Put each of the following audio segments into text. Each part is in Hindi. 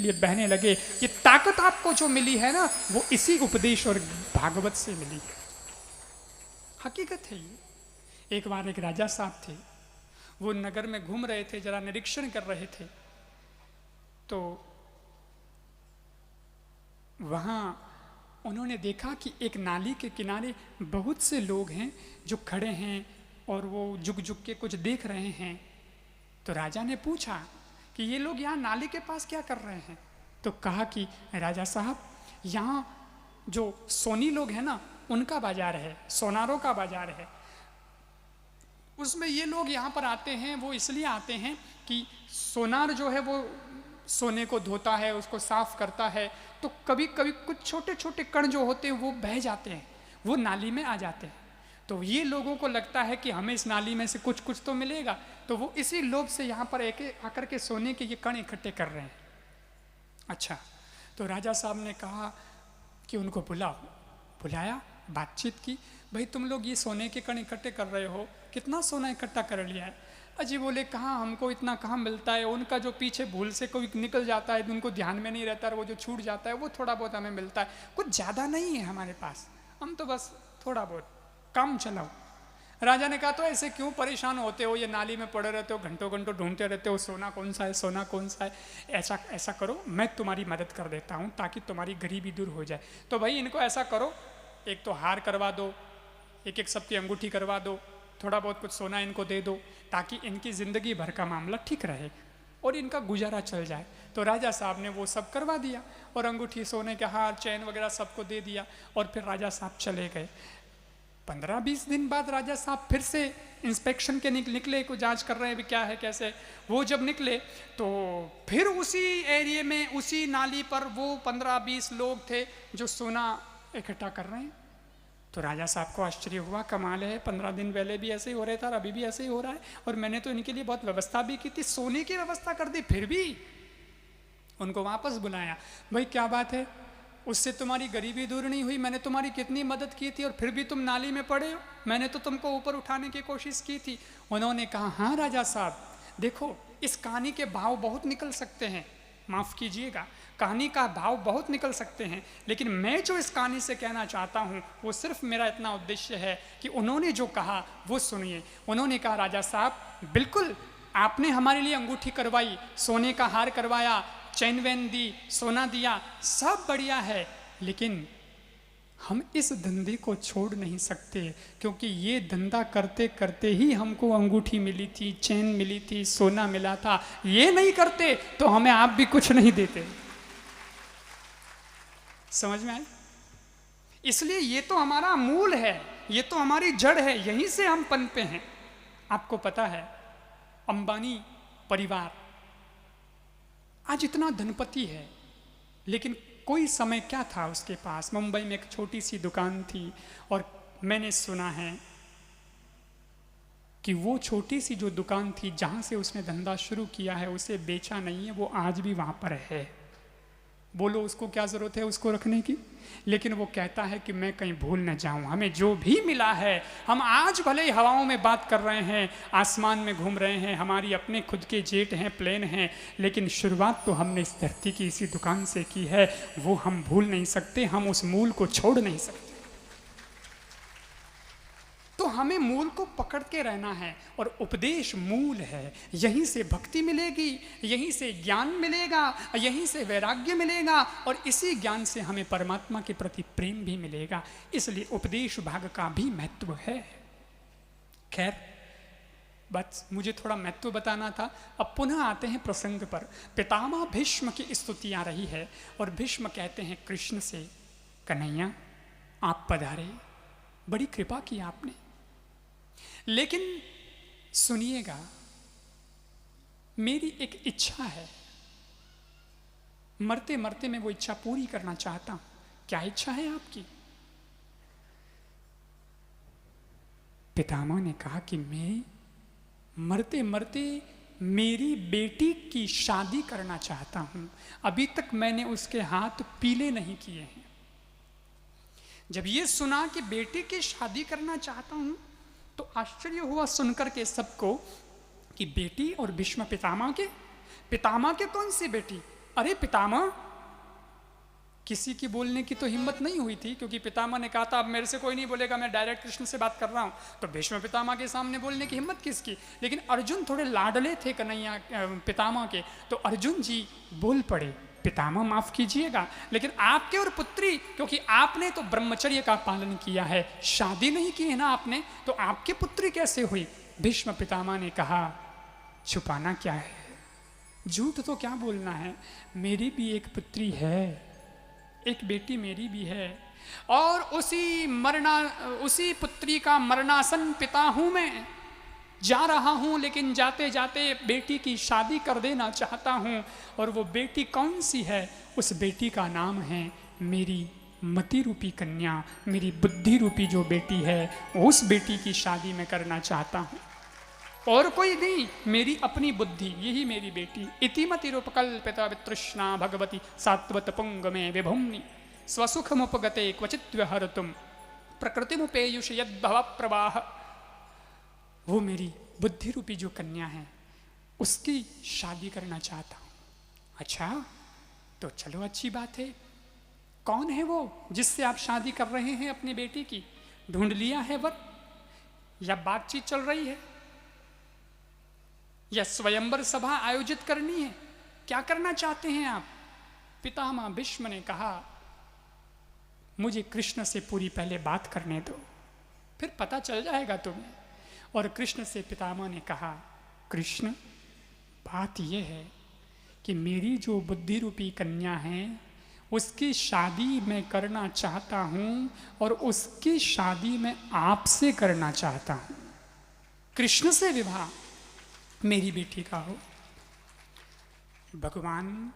लिए बहने लगे। ये ताकत आपको जो मिली है ना, वो इसी उपदेश और भागवत से मिली है। हकीकत है ये। एक बार एक राजा साहब थे, वो नगर में घूम रहे थे, जरा निरीक्षण कर रहे थे। तो वहाँ उन्होंने देखा कि एक नाली के किनारे बहुत से लोग हैं जो खड़े हैं और वो झुक झुक के कुछ देख रहे हैं। तो राजा ने पूछा कि ये लोग यहाँ नाली के पास क्या कर रहे हैं? तो कहा कि राजा साहब, यहाँ जो सोनी लोग हैं ना, उनका बाजार है, सोनारों का बाजार है। उसमें ये लोग यहाँ पर आते हैं, वो इसलिए आते हैं कि सोनार जो है वो सोने को धोता है, उसको साफ करता है। तो कभी कभी कुछ छोटे छोटे कण जो होते हैं वो बह जाते हैं, वो नाली में आ जाते हैं। तो ये लोगों को लगता है कि हमें इस नाली में से कुछ कुछ तो मिलेगा, तो वो इसी लोभ से यहाँ पर एक आकर के सोने के ये कण इकट्ठे कर रहे हैं। अच्छा, तो राजा साहब ने कहा कि उनको बुलाओ। बुलाया, बातचीत की, भाई तुम लोग ये सोने के कण इकट्ठे कर रहे हो, कितना सोना इकट्ठा कर लिया है? अजी बोले, कहाँ, हमको इतना कहाँ मिलता है, उनका जो पीछे भूल से कोई निकल जाता है, उनको ध्यान में नहीं रहता, वो जो छूट जाता है वो थोड़ा बहुत हमें मिलता है, कुछ ज़्यादा नहीं है हमारे पास, हम तो बस थोड़ा बहुत काम चलाओ। राजा ने कहा, तो ऐसे क्यों परेशान होते हो, ये नाली में पड़े रहते हो, घंटों घंटों ढूंढते रहते हो, सोना कौन सा है, सोना कौन सा है? ऐसा करो, मैं तुम्हारी मदद कर देता हूँ ताकि तुम्हारी गरीबी दूर हो जाए। तो भाई इनको ऐसा करो, एक तो हार करवा दो, एक एक सबकी अंगूठी करवा दो, थोड़ा बहुत कुछ सोना इनको दे दो, ताकि इनकी ज़िंदगी भर का मामला ठीक रहे और इनका गुजारा चल जाए। तो राजा साहब ने वो सब करवा दिया और अंगूठी, सोने के हार, चैन वगैरह सबको दे दिया और फिर राजा साहब चले गए। 15-20 दिन बाद राजा साहब फिर से इंस्पेक्शन के निकले, को जांच कर रहे हैं भी क्या है कैसे। वो जब निकले तो फिर उसी एरिया में, उसी नाली पर वो 15-20 लोग थे जो सोना इकट्ठा कर रहे हैं। तो राजा साहब को आश्चर्य हुआ, कमाल है, 15 दिन पहले भी ऐसे ही हो रहा था और अभी भी ऐसे ही हो रहा है, और मैंने तो इनके लिए बहुत व्यवस्था भी की थी, सोने की व्यवस्था कर दी, फिर भी। उनको वापस बुलाया, भाई क्या बात है, उससे तुम्हारी गरीबी दूर नहीं हुई? मैंने तुम्हारी कितनी मदद की थी और फिर भी तुम नाली में पड़े हो, मैंने तो तुमको ऊपर उठाने की कोशिश की थी। उन्होंने कहा, हाँ राजा साहब, देखो इस कहानी के भाव बहुत निकल सकते हैं, माफ़ कीजिएगा, कहानी का भाव बहुत निकल सकते हैं, लेकिन मैं जो इस कहानी से कहना चाहता हूँ वो सिर्फ मेरा इतना उद्देश्य है कि उन्होंने जो कहा वो सुनिए। उन्होंने कहा, राजा साहब बिल्कुल आपने हमारे लिए अंगूठी करवाई, सोने का हार करवाया, चैन वैन दी, सोना दिया, सब बढ़िया है, लेकिन हम इस धंधे को छोड़ नहीं सकते, क्योंकि ये धंधा करते करते ही हमको अंगूठी मिली थी, चैन मिली थी, सोना मिला था। ये नहीं करते तो हमें आप भी कुछ नहीं देते। समझ में आए? इसलिए ये तो हमारा मूल है, ये तो हमारी जड़ है, यहीं से हम पनपे हैं। आपको पता है, अंबानी परिवार आज इतना धनपति है, लेकिन कोई समय क्या था उसके पास, मुंबई में एक छोटी सी दुकान थी, और मैंने सुना है कि वो छोटी सी जो दुकान थी जहाँ से उसने धंधा शुरू किया है, उसे बेचा नहीं है, वो आज भी वहाँ पर है। बोलो उसको क्या ज़रूरत है उसको रखने की? लेकिन वो कहता है कि मैं कहीं भूल न जाऊं, हमें जो भी मिला है, हम आज भले ही हवाओं में बात कर रहे हैं, आसमान में घूम रहे हैं, हमारी अपने खुद के जेट हैं, प्लेन हैं, लेकिन शुरुआत तो हमने इस धरती की इसी दुकान से की है, वो हम भूल नहीं सकते, हम उस मूल को छोड़ नहीं सकते। तो हमें मूल को पकड़ के रहना है, और उपदेश मूल है, यहीं से भक्ति मिलेगी, यहीं से ज्ञान मिलेगा, यहीं से वैराग्य मिलेगा, और इसी ज्ञान से हमें परमात्मा के प्रति प्रेम भी मिलेगा। इसलिए उपदेश भाग का भी महत्व है। खैर, बस मुझे थोड़ा महत्व बताना था। अब पुनः आते हैं प्रसंग पर। पितामह भीष्म की स्तुति आ रही है, और भीष्म कहते हैं कृष्ण से, कन्हैया आप पधारे, बड़ी कृपा की आपने, लेकिन सुनिएगा, मेरी एक इच्छा है, मरते मरते मैं वो इच्छा पूरी करना चाहता हूं। क्या इच्छा है आपकी? पितामह ने कहा कि मैं मरते मरते मेरी बेटी की शादी करना चाहता हूं, अभी तक मैंने उसके हाथ पीले नहीं किए हैं। जब ये सुना कि बेटी की शादी करना चाहता हूं, तो आश्चर्य हुआ सुनकर के सबको कि बेटी, और भीष्म पितामह के कौन सी बेटी? अरे पितामह, किसी की बोलने की तो हिम्मत नहीं हुई थी, क्योंकि पितामह ने कहा था अब मेरे से कोई नहीं बोलेगा, मैं डायरेक्ट कृष्ण से बात कर रहा हूँ, तो भीष्म पितामह के सामने बोलने की हिम्मत किसकी। लेकिन अर्जुन थोड़े लाडले थे कन्हैया पितामह के, तो अर्जुन जी बोल पड़े, पितामह माफ कीजिएगा, लेकिन आपके और पुत्री, क्योंकि आपने तो ब्रह्मचर्य का पालन किया है, शादी नहीं की है ना आपने, तो आपकी पुत्री कैसे हुई। भीष्म पितामह ने कहा छुपाना क्या है, झूठ तो क्या बोलना है, मेरी भी एक पुत्री है, एक बेटी मेरी भी है, और उसी पुत्री का मरणासन पिता हूं मैं, जा रहा हूं, लेकिन जाते जाते बेटी की शादी कर देना चाहता हूं। और वो बेटी कौन सी है, उस बेटी का नाम है मेरी मति रूपी कन्या, मेरी बुद्धि रूपी जो बेटी है, उस बेटी की शादी मैं करना चाहता हूं, और कोई नहीं, मेरी अपनी बुद्धि, यही मेरी बेटी। इतिमति रूपकल्पिता वितृष्णा भगवती सात्वत पुंग में विभुम्नि स्वसुखमुपगते क्वचित व्यहर्तुम प्रकृतिमुपेयुष यद्भव प्रवाह। वो मेरी बुद्धि रूपी जो कन्या है, उसकी शादी करना चाहता हूं। अच्छा, तो चलो अच्छी बात है, कौन है वो जिससे आप शादी कर रहे हैं अपनी बेटी की, ढूंढ लिया है वर, या बातचीत चल रही है, या स्वयंवर सभा आयोजित करनी है, क्या करना चाहते हैं आप। पितामह भीष्म ने कहा मुझे कृष्ण से पूरी पहले बात करने दो, फिर पता चल जाएगा तुम्हें। और कृष्ण से पितामह ने कहा कृष्ण, बात यह है कि मेरी जो बुद्धि रूपी कन्या है, उसकी शादी मैं करना चाहता हूं, और उसकी शादी मैं आपसे करना चाहता हूं, कृष्ण से विवाह मेरी बेटी का हो। भगवान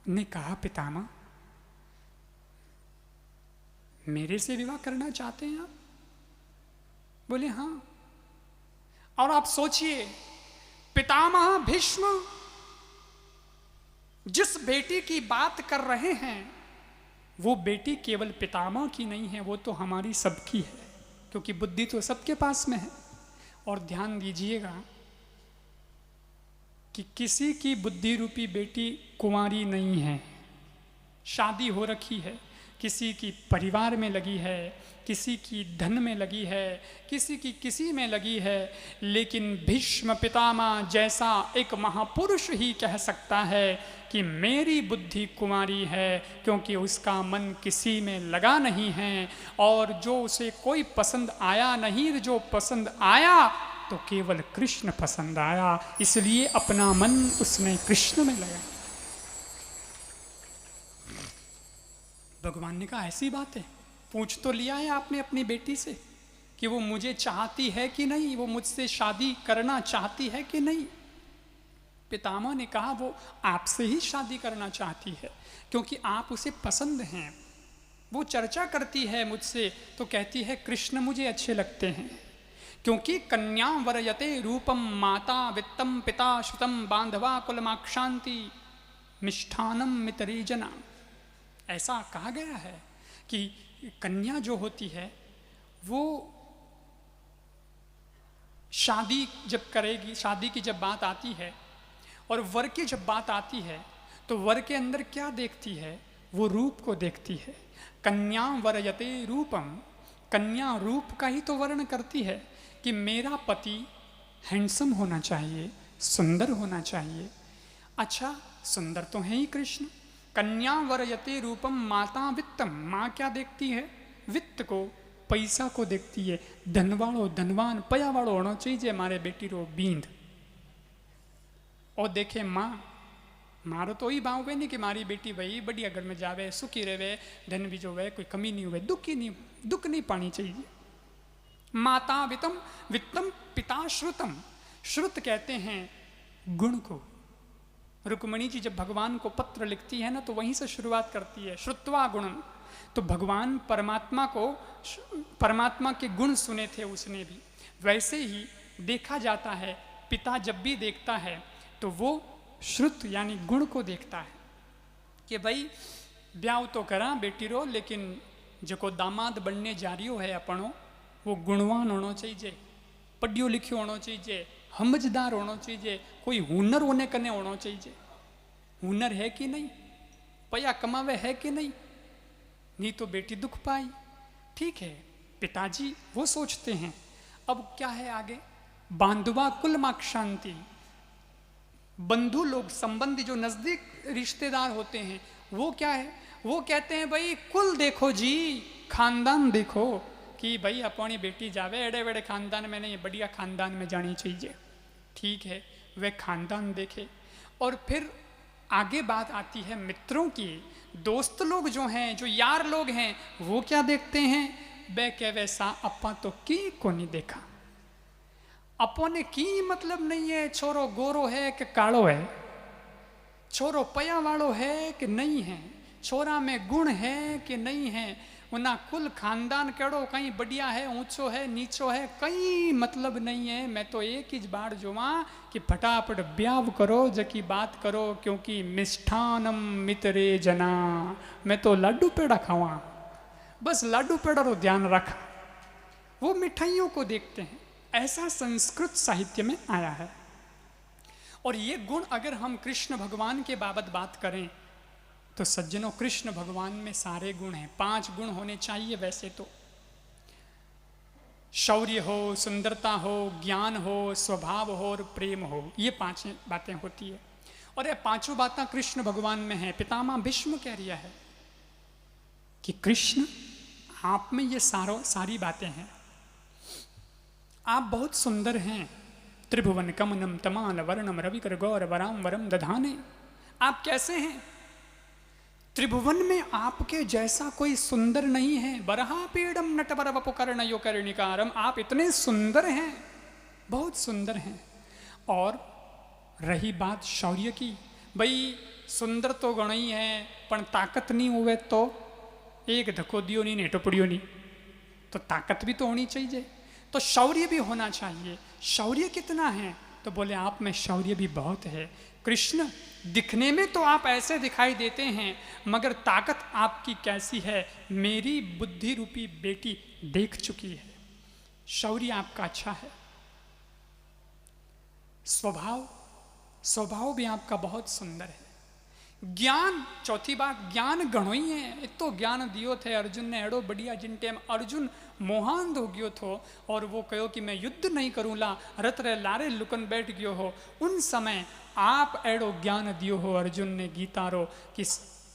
ने कहा पितामह, मेरे से विवाह करना चाहते हैं आप? बोले हाँ। और आप सोचिए, पितामह भीष्म जिस बेटी की बात कर रहे हैं, वो बेटी केवल पितामह की नहीं है, वो तो हमारी सबकी है, क्योंकि बुद्धि तो सबके पास में है। और ध्यान दीजिएगा कि किसी की बुद्धि रूपी बेटी कुंवारी नहीं है, शादी हो रखी है, किसी की परिवार में लगी है, किसी की धन में लगी है, किसी की किसी में लगी है, लेकिन भीष्म पितामह जैसा एक महापुरुष ही कह सकता है कि मेरी बुद्धि कुंवारी है, क्योंकि उसका मन किसी में लगा नहीं है, और जो उसे कोई पसंद आया नहीं, जो पसंद आया तो केवल कृष्ण पसंद आया, इसलिए अपना मन उसने कृष्ण में लगाया। भगवान ने कहा ऐसी बात है, पूछ तो लिया है आपने अपनी बेटी से कि वो मुझे चाहती है कि नहीं, वो मुझसे शादी करना चाहती है कि नहीं। पितामह ने कहा वो आपसे ही शादी करना चाहती है, क्योंकि आप उसे पसंद हैं। वो चर्चा करती है मुझसे तो कहती है कृष्ण मुझे अच्छे लगते हैं, क्योंकि कन्या वरयते रूपम माता वित्तम पिता श्रुतम बांधवा कुलमाक्षांति मिष्ठानम मितरीजना। ऐसा कहा गया है कि कन्या जो होती है वो शादी जब करेगी, शादी की जब बात आती है और वर की जब बात आती है, तो वर के अंदर क्या देखती है, वो रूप को देखती है। कन्या वरयते रूपम, कन्या रूप का ही तो वर्ण करती है कि मेरा पति हैंडसम होना चाहिए, सुंदर होना चाहिए। अच्छा, सुंदर तो है ही कृष्ण। कन्या वरयते रूपम माता वित्तम, माँ क्या देखती है, वित्त को, पैसा को देखती है। धनवाड़ो धनवान पयावाड़ो होना चाहिए मारे बेटी रो बींद। और देखे माँ, मारो तो ही भाव नहीं कि मारी बेटी भाई बढ़िया घर में जावे, सुखी रहे, धन भी जो है कोई कमी नहीं हुए, दुख नहीं पानी चाहिए। माता वित्तम, वित्तम पिता श्रुतम, श्रुत कहते हैं गुण को। रुक्मणी जी जब भगवान को पत्र लिखती है ना, तो वहीं से शुरुआत करती है, श्रुत्वा गुणम। तो भगवान परमात्मा को, परमात्मा के गुण सुने थे उसने भी। वैसे ही देखा जाता है, पिता जब भी देखता है तो वो श्रुत यानी गुण को देखता है कि भाई ब्याह तो करा बेटी रो, लेकिन जो दामाद बनने जा रही है अपनों, वो गुणवान होना चाहिए, पढ़ियो लिखियो होना चाहिए, समझदार होना चाहिए, कोई हुनर होने कने होना चाहिए। हुनर है कि नहीं, पैया कमावे है कि नहीं तो बेटी दुख पाई। ठीक है, पिताजी वो सोचते हैं। अब क्या है आगे, बांधवा कुल माक शांति, बंधु लोग संबंधी जो नजदीक रिश्तेदार होते हैं वो क्या है, वो कहते हैं भाई कुल देखो जी, खानदान देखो कि भाई अपनी बेटी जावे एड़े वेड़े खानदान में नहीं, बढ़िया खानदान में जानी चाहिए। ठीक है, वे खानदान देखे। और फिर आगे बात आती है मित्रों की, दोस्त लोग जो हैं, जो यार लोग हैं, वो क्या देखते हैं, वे कह वैसा अपा तो की को नहीं देखा, अपो ने की मतलब नहीं है, छोरो गोरो है कि कालो है, छोरो पया वालो है कि नहीं है, छोरा में गुण है कि नहीं है, उना कुल खानदान केड़ो कहीं बढ़िया है, ऊंचो है, नीचो है, कहीं मतलब नहीं है। मैं तो एक ही बार जोवा कि फटाफट ब्याह करो, जकी बात करो, क्योंकि मिष्ठानम मितरे जना, मैं तो लाडू पेड़ा खावा, बस लाडू पेड़ा रो ध्यान रखा। वो मिठाइयों को देखते हैं। ऐसा संस्कृत साहित्य में आया है। और ये गुण अगर हम कृष्ण भगवान के बाबत बात करें तो सज्जनों, कृष्ण भगवान में सारे गुण हैं। 5 गुण होने चाहिए वैसे तो, शौर्य हो, सुंदरता हो, ज्ञान हो, स्वभाव हो और प्रेम हो, ये 5 बातें होती है। और ये 5 बातें कृष्ण भगवान में हैं। पितामह भीष्म कह रिया है कि कृष्ण आप में ये सारी बातें हैं, आप बहुत सुंदर हैं। त्रिभुवन कमनम तमाल वर्णम रविकर गौर वराम वरम दधाने, आप कैसे हैं, त्रिभुवन में आपके जैसा कोई सुंदर नहीं है। बरहा पीड़म नटवर वपुकर्णयो कर्णिकारम, आप इतने सुंदर हैं, बहुत सुंदर हैं। और रही बात शौर्य की, भाई सुंदर तो गण ही है, पण ताकत नहीं हुए तो एक धक्को दियो नहीं ने टुपड़ियो नहीं, तो ताकत भी तो होनी चाहिए, तो शौर्य भी होना चाहिए। शौर्य कितना है, तो बोले आप में शौर्य भी बहुत है। कृष्ण दिखने में तो आप ऐसे दिखाई देते हैं, मगर ताकत आपकी कैसी है, मेरी बुद्धि रूपी बेटी देख चुकी है। शौर्य आपका अच्छा है। स्वभाव भी आपका बहुत सुंदर है। ज्ञान, चौथी बात, ज्ञान घणो ही है। एक तो ज्ञान दियो थे अर्जुन ने एड़ो बढ़िया, जिन टाइम अर्जुन मोहांध हो गयो थो और वो कहो कि मैं युद्ध नहीं करूँला, रत रे लारे लुकन बैठ गयो हो, उन समय आप एड़ो ज्ञान दियो हो अर्जुन ने गीता रो, कि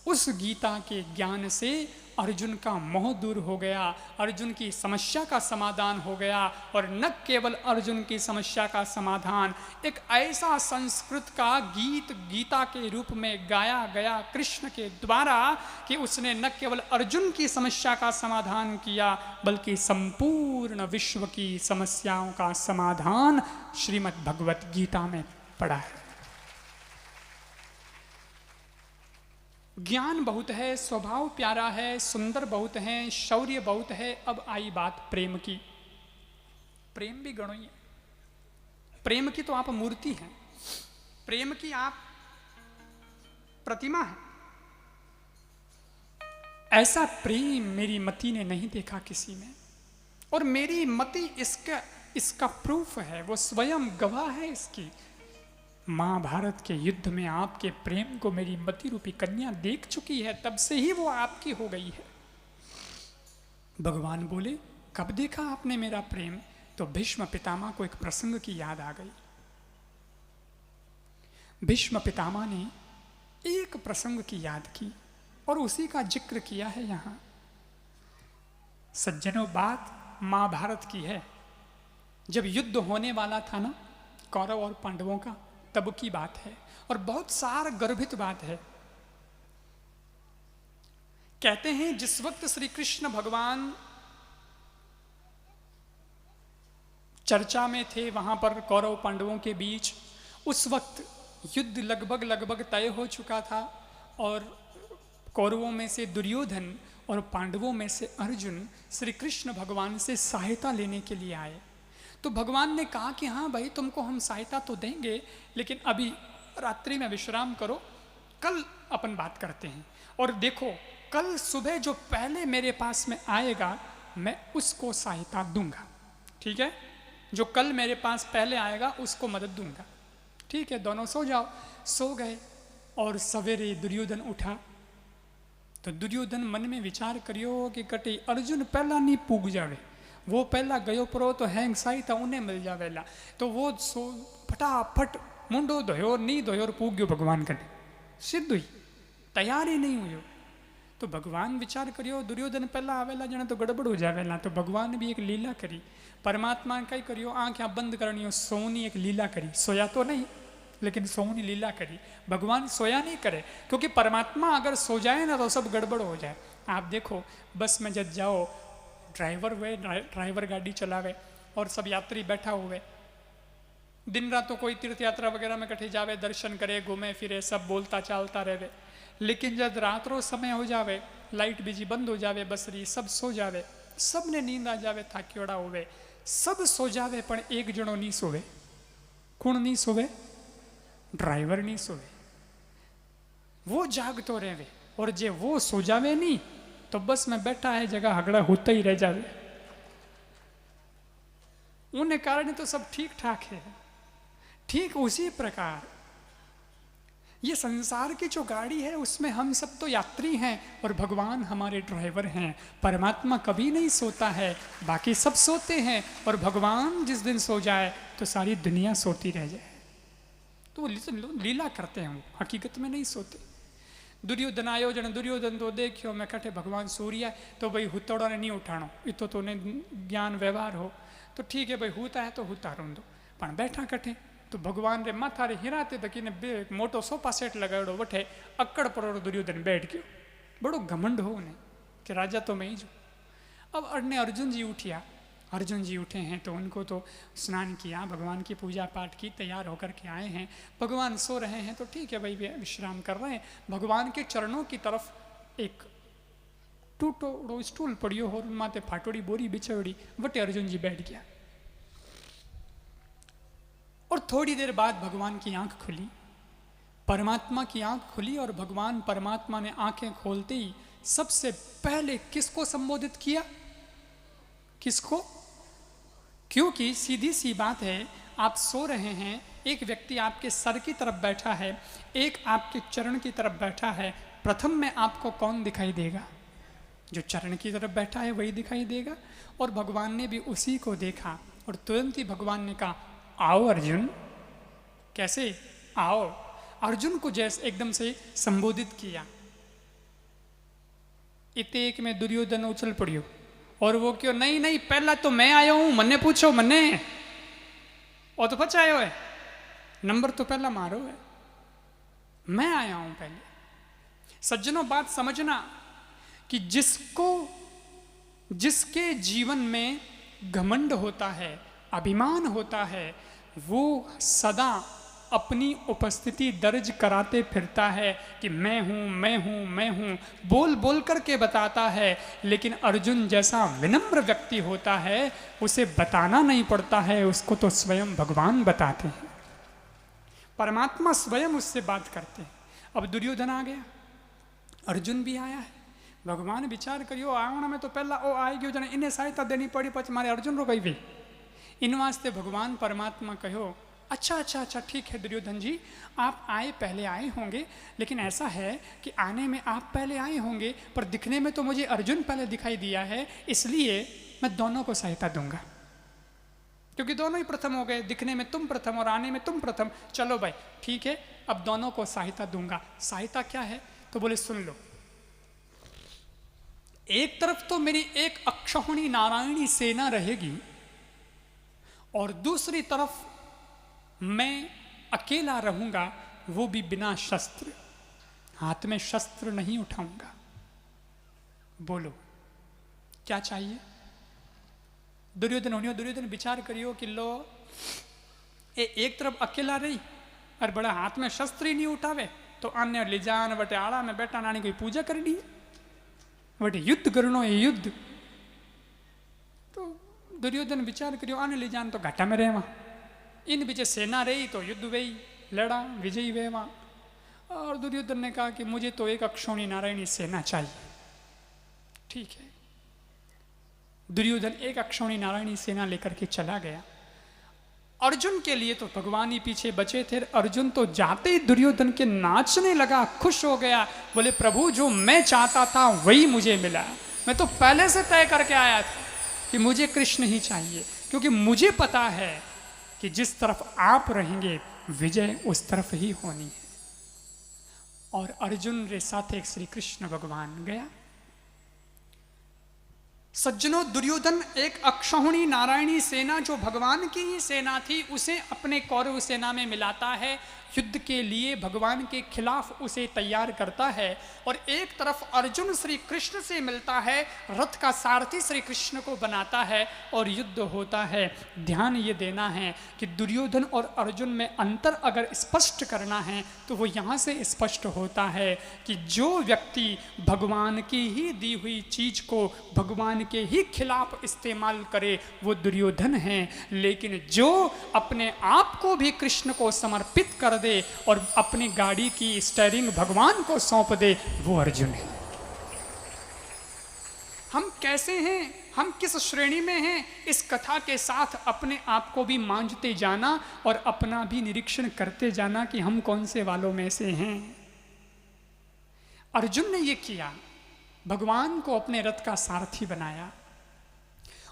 उस गीता के ज्ञान से अर्जुन का मोह दूर हो गया, अर्जुन की समस्या का समाधान हो गया। और न केवल अर्जुन की समस्या का समाधान, एक ऐसा संस्कृत का गीत गीता के रूप में गाया गया कृष्ण के द्वारा कि उसने न केवल अर्जुन की समस्या का समाधान किया, बल्कि संपूर्ण विश्व की समस्याओं का समाधान श्रीमद् भगवत गीता में पड़ा है। ज्ञान बहुत है, स्वभाव प्यारा है, सुंदर बहुत है, शौर्य बहुत है। अब आई बात प्रेम की। प्रेम भी गणो ही है। प्रेम की तो आप मूर्ति हैं, प्रेम की आप प्रतिमा है। ऐसा प्रेम मेरी मति ने नहीं देखा किसी में, और मेरी मति इसका प्रूफ है, वो स्वयं गवाह है इसकी। महाभारत के युद्ध में आपके प्रेम को मेरी मति रूपी कन्या देख चुकी है, तब से ही वो आपकी हो गई है। भगवान बोले, कब देखा आपने मेरा प्रेम? तो भीष्म पितामह को एक प्रसंग की याद आ गई। भीष्म पितामह ने एक प्रसंग की याद की और उसी का जिक्र किया है यहां। सज्जनों, बात महाभारत की है। जब युद्ध होने वाला था ना कौरव और पांडवों का, तब की बात है, और बहुत सार गर्भित बात है। कहते हैं जिस वक्त श्री कृष्ण भगवान चर्चा में थे वहां पर कौरव पांडवों के बीच, उस वक्त युद्ध लगभग तय हो चुका था, और कौरवों में से दुर्योधन और पांडवों में से अर्जुन श्री कृष्ण भगवान से सहायता लेने के लिए आए। तो भगवान ने कहा कि हाँ भाई, तुमको हम सहायता तो देंगे, लेकिन अभी रात्रि में विश्राम करो, कल अपन बात करते हैं। और देखो, कल सुबह जो पहले मेरे पास में आएगा मैं उसको सहायता दूंगा, ठीक है? जो कल मेरे पास पहले आएगा उसको मदद दूंगा, ठीक है? दोनों सो जाओ। सो गए और सवेरे दुर्योधन उठा तो दुर्योधन मन में विचार करियो कि कटे अर्जुन पहला नहीं पूग जावे, वो पहला गयो परो तो हैंग साई था उन्हें मिल जावेला, तो वो फटाफट मुंडो धोयो नहीं धोयो और पूग गयो भगवान कने, सिद्ध हुई, तैयार ही नहीं हुयो। तो भगवान विचार करियो दुर्योधन पहला आवेला जने तो गड़बड़ हो जावेला, तो भगवान भी एक लीला करी, परमात्मा कई करियो आँखें बंद करनी सोनी एक लीला करी, सोया तो नहीं लेकिन सोनी लीला करी। भगवान सोया नहीं करे, क्योंकि परमात्मा अगर सो जाए ना तो सब गड़बड़ हो जाए। आप देखो बस में जब जाओ, ड्राइवर गाड़ी चलावे और सब यात्री बैठा हुए, दिन रात तो कोई तीर्थ यात्रा वगैरह में कठे जावे, दर्शन करे, घूमे फिरे, सब बोलता चालता रहे, लेकिन जब रात रो समय हो जावे, लाइट बिजी बंद हो जावे, बसरी सब सो जावे, सब ने नींद आ जावे, थाक्योड़ा होवे, सब सो जावे, पण एक जणो नहीं सोवे। कौन नहीं सोवे? ड्राइवर नहीं सोवे, वो जागतो रहे, और जे वो सो जावे नहीं तो बस में बैठा है जगह हगड़ा होता ही रह जावे। उन्हें कारण तो सब ठीक ठाक है। ठीक उसी प्रकार ये संसार की जो गाड़ी है उसमें हम सब तो यात्री हैं और भगवान हमारे ड्राइवर हैं। परमात्मा कभी नहीं सोता है, बाकी सब सोते हैं, और भगवान जिस दिन सो जाए तो सारी दुनिया सोती रह जाए। तो वो लीला करते हैं, वो हकीकत में नहीं सोते। दुर्योधन आयो जन दुर्योधन तो देखियो मैं कठे भगवान सूर्य तो भाई हुतोड़ा ने नहीं उठाणो, इतो तो ने ज्ञान व्यवहार हो तो ठीक है भाई हुता है तो हुता रोंदो, पण बैठा कठे तो भगवान रे माथा रे हिराते तकी ने मोटो सोफा सेट लगाड़ो वठे अकड़ पड़ो दुर्योधन बैठ गयो। बड़ो घमंड हो ने कि राजा तो मैं ही जो। अब अड़ने अर्जुन जी उठिया, अर्जुन जी उठे हैं तो उनको तो स्नान किया, भगवान की पूजा पाठ की, तैयार होकर के आए हैं। भगवान सो रहे हैं तो ठीक है भाई विश्राम कर रहे हैं। भगवान के चरणों की तरफ एक टूटोड़ो स्टूल पड़ियो और माते फाटोड़ी बोरी बिछोड़ी, वटे अर्जुन जी बैठ गया। और थोड़ी देर बाद भगवान की आंख खुली, परमात्मा की आंख खुली, और भगवान परमात्मा ने आंखें खोलते ही सबसे पहले किसको संबोधित किया? किसको? क्योंकि सीधी सी बात है, आप सो रहे हैं, एक व्यक्ति आपके सर की तरफ बैठा है, एक आपके चरण की तरफ बैठा है, प्रथम में आपको कौन दिखाई देगा? जो चरण की तरफ बैठा है वही दिखाई देगा। और भगवान ने भी उसी को देखा और तुरंत ही भगवान ने कहा आओ अर्जुन। कैसे आओ? अर्जुन को जैसे एकदम से संबोधित किया। इतने एक में दुर्योधन उछल पड़ियो और वो क्यों नहीं नहीं पहला तो मैं आया हूं, मन्ने पूछो मन्ने, और तो पचायो है, नंबर तो पहला मारो है, मैं आया हूं पहले। सज्जनों बात समझना कि जिसके जीवन में घमंड होता है, अभिमान होता है, वो सदा अपनी उपस्थिति दर्ज कराते फिरता है कि मैं हूं मैं हूं मैं हूं, बोल बोल करके बताता है। लेकिन अर्जुन जैसा विनम्र व्यक्ति होता है उसे बताना नहीं पड़ता है, उसको तो स्वयं भगवान बताते हैं, परमात्मा स्वयं उससे बात करते हैं। अब दुर्योधन आ गया, अर्जुन भी आया है। भगवान विचार करियो आवण में तो पहला ओ आई गयो जने इन्हें सहायता देनी पड़ी, पछ मारे अर्जुन रो गई भी इन वास्ते भगवान परमात्मा कहो अच्छा अच्छा अच्छा ठीक है दुर्योधन जी, आप आए पहले आए होंगे, लेकिन ऐसा है कि आने में आप पहले आए होंगे पर दिखने में तो मुझे अर्जुन पहले दिखाई दिया है, इसलिए मैं दोनों को सहायता दूंगा, क्योंकि दोनों ही प्रथम हो गए, दिखने में तुम प्रथम और आने में तुम प्रथम। चलो भाई ठीक है, अब दोनों को सहायता दूंगा। सहायता क्या है? तो बोले सुन लो, एक तरफ तो मेरी एक अक्षौहिणी नारायणी सेना रहेगी और दूसरी तरफ मैं अकेला रहूंगा, वो भी बिना शस्त्र, हाथ में शस्त्र नहीं उठाऊंगा। बोलो क्या चाहिए? दुर्योधन विचार करियो कि लो एक तरफ अकेला रही और बड़ा हाथ में शस्त्र ही नहीं उठावे तो अन्य ले जान बटे आड़ा में बैठा नानी कोई पूजा करनी है, बटे युद्ध करनो है युद्ध। तो दुर्योधन विचार करियो आने ले जान तो घाटा में रहवा, इन पीछे सेना रही तो युद्ध वही लड़ा विजयी वेवा। और दुर्योधन ने कहा कि मुझे तो एक अक्षौहिणी नारायणी सेना चाहिए। ठीक है, दुर्योधन एक अक्षौहिणी नारायणी सेना लेकर के चला गया अर्जुन के लिए तो भगवान ही पीछे बचे थे। अर्जुन तो जाते ही दुर्योधन के नाचने लगा, खुश हो गया, बोले प्रभु जो मैं चाहता था वही मुझे मिला। मैं तो पहले से तय करके आया था कि मुझे कृष्ण ही चाहिए, क्योंकि मुझे पता है कि जिस तरफ आप रहेंगे विजय उस तरफ ही होनी है। और अर्जुन रे साथे श्री कृष्ण भगवान गया। सज्जनों, दुर्योधन एक अक्षौहिणी नारायणी सेना जो भगवान की ही सेना थी उसे अपने कौरव सेना में मिलाता है, युद्ध के लिए भगवान के खिलाफ उसे तैयार करता है। और एक तरफ अर्जुन श्री कृष्ण से मिलता है, रथ का सारथी श्री कृष्ण को बनाता है और युद्ध होता है। ध्यान ये देना है कि दुर्योधन और अर्जुन में अंतर अगर स्पष्ट करना है तो वो यहाँ से स्पष्ट होता है कि जो व्यक्ति भगवान की ही दी हुई चीज को भगवान के ही खिलाफ इस्तेमाल करे वो दुर्योधन है, लेकिन जो अपने आप को भी कृष्ण को समर्पित कर दे और अपनी गाड़ी की स्टीयरिंग भगवान को सौंप दे वो अर्जुन है। हम कैसे हैं, हम किस श्रेणी में हैं, इस कथा के साथ अपने आप को भी मांझते जाना और अपना भी निरीक्षण करते जाना कि हम कौन से वालों में से हैं। अर्जुन ने ये किया, भगवान को अपने रथ का सारथी बनाया।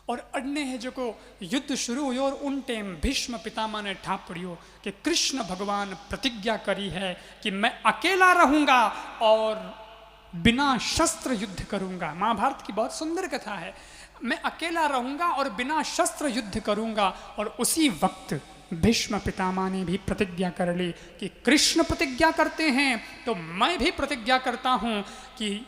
और अड़ने है जो को युद्ध शुरू हुई और उन टाइम भीष्म पितामह ने ठाप पड़ियो कि कृष्ण भगवान प्रतिज्ञा करी है कि मैं अकेला रहूंगा और बिना शस्त्र युद्ध करूंगा। महाभारत की बहुत सुंदर कथा है। मैं अकेला रहूंगा और बिना शस्त्र युद्ध करूंगा। और उसी वक्त भीष्म पितामह ने भी प्रतिज्ञा कर ली कि कृष्ण प्रतिज्ञा करते हैं तो मैं भी प्रतिज्ञा करता हूं कि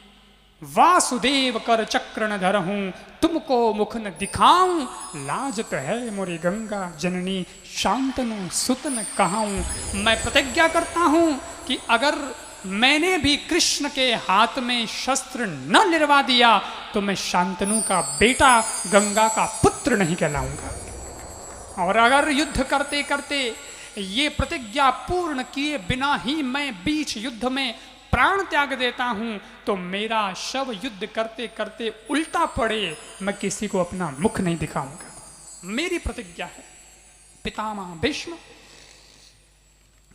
वासुदेव कर चक्र न धरहूं, तुमको मुख न दिखाऊं, लाजत है मोरी गंगा जननी, शांतनु सुत न कहाऊं। मैं प्रतिज्ञा करता हूं कि अगर मैंने भी कृष्ण के हाथ में शस्त्र न लिरवा दिया तो मैं शांतनु का बेटा, गंगा का पुत्र नहीं कहलाऊंगा। और अगर युद्ध करते करते ये प्रतिज्ञा पूर्ण किए बिना ही मैं बीच युद्ध में प्राण त्याग देता हूं तो मेरा शव युद्ध करते करते उल्टा पड़े, मैं किसी को अपना मुख नहीं दिखाऊंगा। मेरी प्रतिज्ञा है। पितामह भीष्म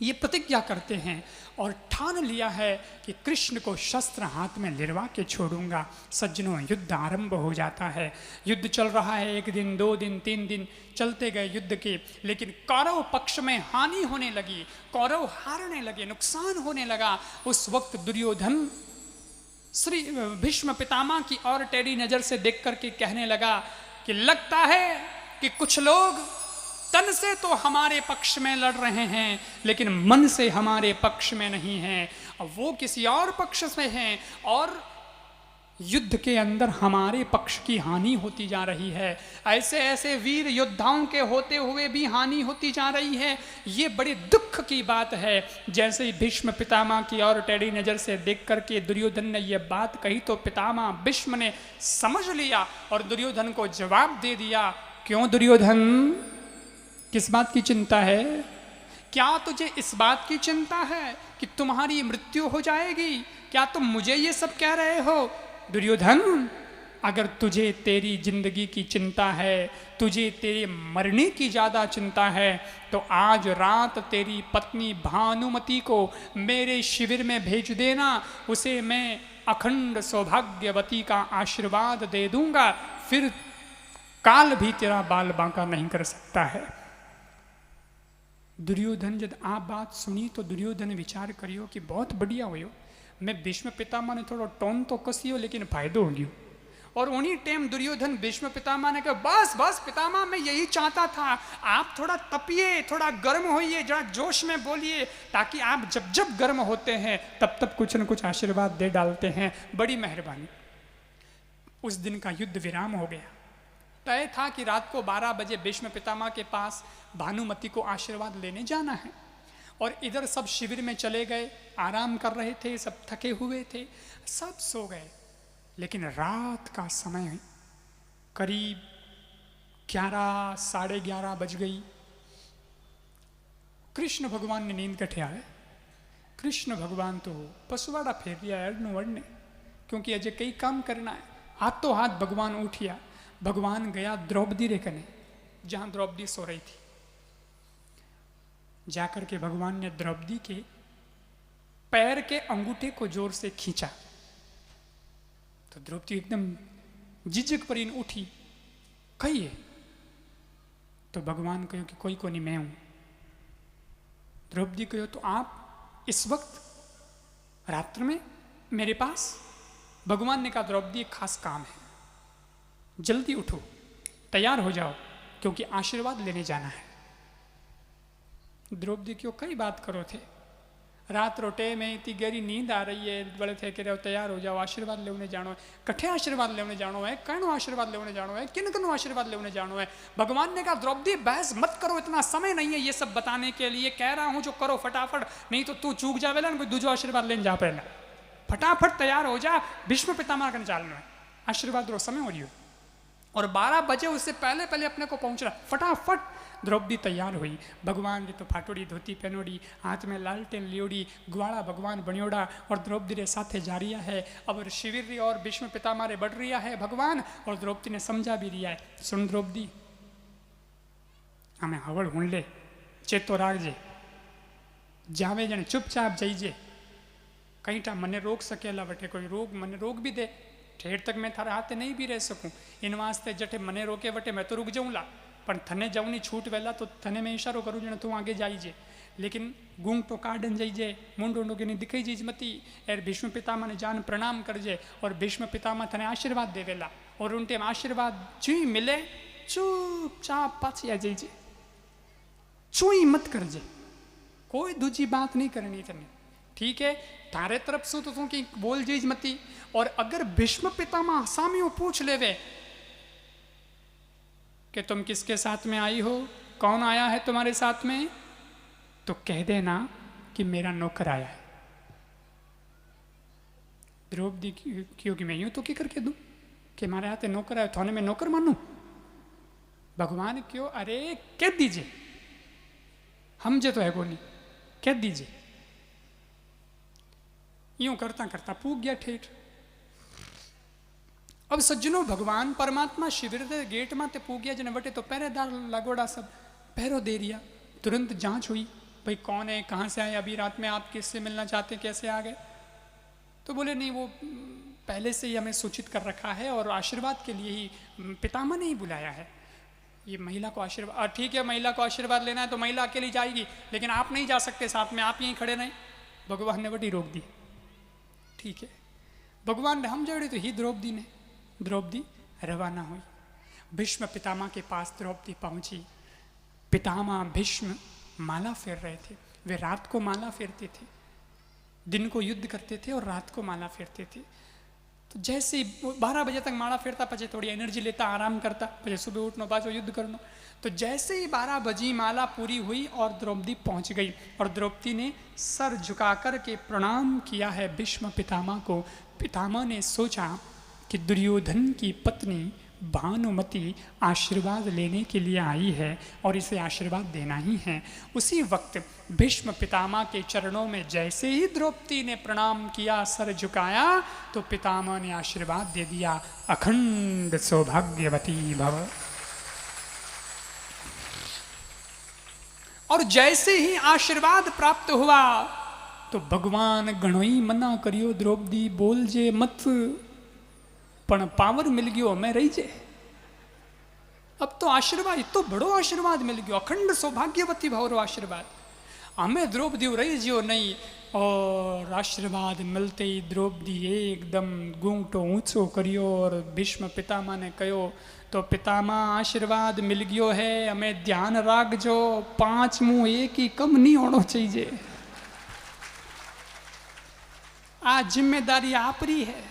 ये प्रतिज्ञा करते हैं और ठान लिया है कि कृष्ण को शस्त्र हाथ में लिरवा के छोड़ूंगा। सज्जनों, युद्ध आरंभ हो जाता है। युद्ध चल रहा है, 1 दिन 2 दिन 3 दिन चलते गए युद्ध के, लेकिन कौरव पक्ष में हानि होने लगी, कौरव हारने लगे, नुकसान होने लगा। उस वक्त दुर्योधन श्री भीष्म पितामह की और टेढ़ी नजर से देख करके कहने लगा कि लगता है कि कुछ लोग तन से तो हमारे पक्ष में लड़ रहे हैं लेकिन मन से हमारे पक्ष में नहीं हैं, वो किसी और पक्ष से हैं और युद्ध के अंदर हमारे पक्ष की हानि होती जा रही है। ऐसे ऐसे वीर योद्धाओं के होते हुए भी हानि होती जा रही है। ये बड़े दुख की बात है। जैसे ही भीष्म पितामह की और टेढ़ी नज़र से देख करके दुर्योधन ने यह बात कही तो पितामह भीष्म ने समझ लिया और दुर्योधन को जवाब दे दिया, क्यों दुर्योधन, किस बात की चिंता है? क्या तुझे इस बात की चिंता है कि तुम्हारी मृत्यु हो जाएगी? क्या तुम मुझे ये सब कह रहे हो? दुर्योधन, अगर तुझे तेरी जिंदगी की चिंता है, तुझे तेरे मरने की ज़्यादा चिंता है तो आज रात तेरी पत्नी भानुमति को मेरे शिविर में भेज देना। उसे मैं अखंड सौभाग्यवती का आशीर्वाद दे दूंगा, फिर काल भी तेरा बाल बांका नहीं कर सकता है। दुर्योधन जब आप बात सुनी तो दुर्योधन विचार करियो कि बहुत बढ़िया हुई, मैं भीष्म पितामह ने थोड़ा टोन तो कसी हो लेकिन फायदो हो गयो। और उन्हीं टाइम दुर्योधन भीष्म पितामह ने कहा, बस बस पितामह, मैं यही चाहता था, आप थोड़ा तपिए, थोड़ा गर्म होइए, जरा जोश में बोलिए, ताकि आप जब जब गर्म होते हैं तब तब कुछ न कुछ आशीर्वाद दे डालते हैं, बड़ी मेहरबानी। उस दिन का युद्ध विराम हो गया। तय था कि रात को 12 बजे भीष्म पितामह के पास भानुमति को आशीर्वाद लेने जाना है। और इधर सब शिविर में चले गए, आराम कर रहे थे, सब थके हुए थे, सब सो गए। लेकिन रात का समय करीब 11 साढ़े 11 बज गई। कृष्ण भगवान ने नींद कटे आए। कृष्ण भगवान तो पसवाड़ा फेर दिया अड़ने, क्योंकि अजय कई काम करना है। हाथों हाथ भगवान उठिया, भगवान गया द्रौपदी रे कने, जहाँ द्रौपदी सो रही थी। जाकर के भगवान ने द्रौपदी के पैर के अंगूठे को जोर से खींचा तो द्रौपदी एकदम झिझक पर इन उठी, कहिए। तो भगवान कहो कि कोई को नहीं, मैं हूं। द्रौपदी कहो तो आप इस वक्त रात्र में मेरे पास? भगवान ने कहा द्रौपदी एक खास काम है, जल्दी उठो, तैयार हो जाओ, क्योंकि आशीर्वाद लेने जाना है। द्रौपदी क्यों कई बात करो थे, रात रोटे में इतनी गहरी नींद आ रही है, बड़े थे कि रहो तैयार हो जाओ, आशीर्वाद लेने जानो है। कठे आशीर्वाद लेने जानो है, कहनो आशीर्वाद लेने जानो है, किन कनो आशीर्वाद लेने जानो है। भगवान ने कहा द्रौपदी बहस मत करो, इतना समय नहीं है ये सब बताने के लिए, कह रहा हूं जो करो फटाफट, नहीं तो तू चूक जावेला ना, कोई दूसरा आशीर्वाद लेने जा पहले, फटाफट तैयार हो जा, भीष्म पितामह का चालना है, आशीर्वाद रो समय हो रही हो। और 12 बजे उससे पहले पहले अपने को पहुंचना, फटाफट द्रौपदी तैयार हुई। भगवान ने तो फाटोड़ी धोती पहनोड़ी, हाथ में लालटेन लियोड़ी, ग्वाड़ा भगवान बनियोड़ा और द्रौपदी रे साथे जा रिया है। अब शिविर और भीष्म पितामह रे बढ़ रिया है भगवान, और द्रौपदी ने समझा भी रिया है, सुन द्रौपदी हमें हवड़ हुण ले, चेतो राखजे, जावे जने चुपचाप जाइजे, कहीं टा मने रोक सकेला वटे कोई रोग मने रोक भी दे, ठेर तक मैं थारे हाथे नहीं भी रह सकूं, इन वास्ते जटे मने रोके वटे मैं तो रुक जाऊंला, पण थने जाऊनी छूट वेला तो थने मैं इशारो करूँ जने तू आगे जाइजे, लेकिन गूंग तो काढ़न जाइजे, मुंडो के नहीं दिखाई जाइज मती। एर भीष्म पितामह ने जान प्रणाम करजे और भीष्म पितामह थने आशीर्वाद देवेला, और उनटे आशीर्वाद चुई मिले चुपचाप पाछी आ जाइजे, चुई मत करजे, कोई दूजी बात नहीं करनी थने, ठीक है। थारे तरफ से तो तू की बोल जाइज मती, और अगर भीष्म पितामह सामियों पूछ लेवे कि तुम किसके साथ में आई हो, कौन आया है तुम्हारे साथ में, तो कह देना कि मेरा नौकर आया है। द्रौपदी क्योंकि मैं यूं तो क्या करके दूं कि हमारे हाथ नौकर आया, थाने में नौकर मानू? भगवान क्यों, अरे कह दीजिए, हम जे तो है कोनी, कह दीजिए। यूं करता करता पूग गया ठेठ। अब सज्जनों भगवान परमात्मा शिविर दे गेट माते पूग्या जने वटे तो पहरेदार लगोड़ा सब पहरो दे रिया। तुरंत जांच हुई, भाई कौन है, कहाँ से आए, अभी रात में आप किससे मिलना चाहते, कैसे आ गए? तो बोले नहीं वो पहले से ही हमें सूचित कर रखा है और आशीर्वाद के लिए ही पितामह ने ही बुलाया है। ये महिला को आशीर्वाद, ठीक है महिला को आशीर्वाद लेना है तो महिला अकेली जाएगी, लेकिन आप नहीं जा सकते साथ में, आप यहीं खड़े रहें। भगवान ने वटी रोक दी, ठीक है। भगवान ने हम जोड़े तो ही द्रौपदी रवाना हुई। भीष्म पितामह के पास द्रौपदी पहुंची। पितामह भीष्म माला फेर रहे थे, वे रात को माला फेरते थे, दिन को युद्ध करते थे और रात को माला फेरते थे। तो जैसे 12 बजे तक माला फेरता, पचे थोड़ी एनर्जी लेता, आराम करता, पचे सुबह उठनो बाजो युद्ध करनो। तो जैसे ही 12 बजी माला पूरी हुई और द्रौपदी पहुंच गई, और द्रौपदी ने सर झुकाकर के प्रणाम किया है भीष्म पितामह को। पितामह ने सोचा कि दुर्योधन की पत्नी भानुमति आशीर्वाद लेने के लिए आई है और इसे आशीर्वाद देना ही है। उसी वक्त भीष्म पितामह के चरणों में जैसे ही द्रौपदी ने प्रणाम किया, सर झुकाया, तो पितामह ने आशीर्वाद दे दिया, अखंड सौभाग्यवती भव। और जैसे ही आशीर्वाद प्राप्त हुआ तो भगवान घणोई मना करियो, द्रौपदी बोल जे मत, पण पावर मिल गयो मैं रही जे। अब तो आशीर्वाद, तो बड़ो आशीर्वाद मिल गयो, अखंड सौभाग्यवती भावरो आशीर्वाद, हमें द्रौपदी रही जियो नहीं। और आशीर्वाद मिलते ही द्रौपदी एकदम घूंघटो ऊंचो करियो और भीष्म पितामह ने कहो, तो पितामह आशीर्वाद मिल गयो है, हमें ध्यान राखजो, 5 मुंह एक ही कम नहीं होना चाहिए, आ जिम्मेदारी आपरी है।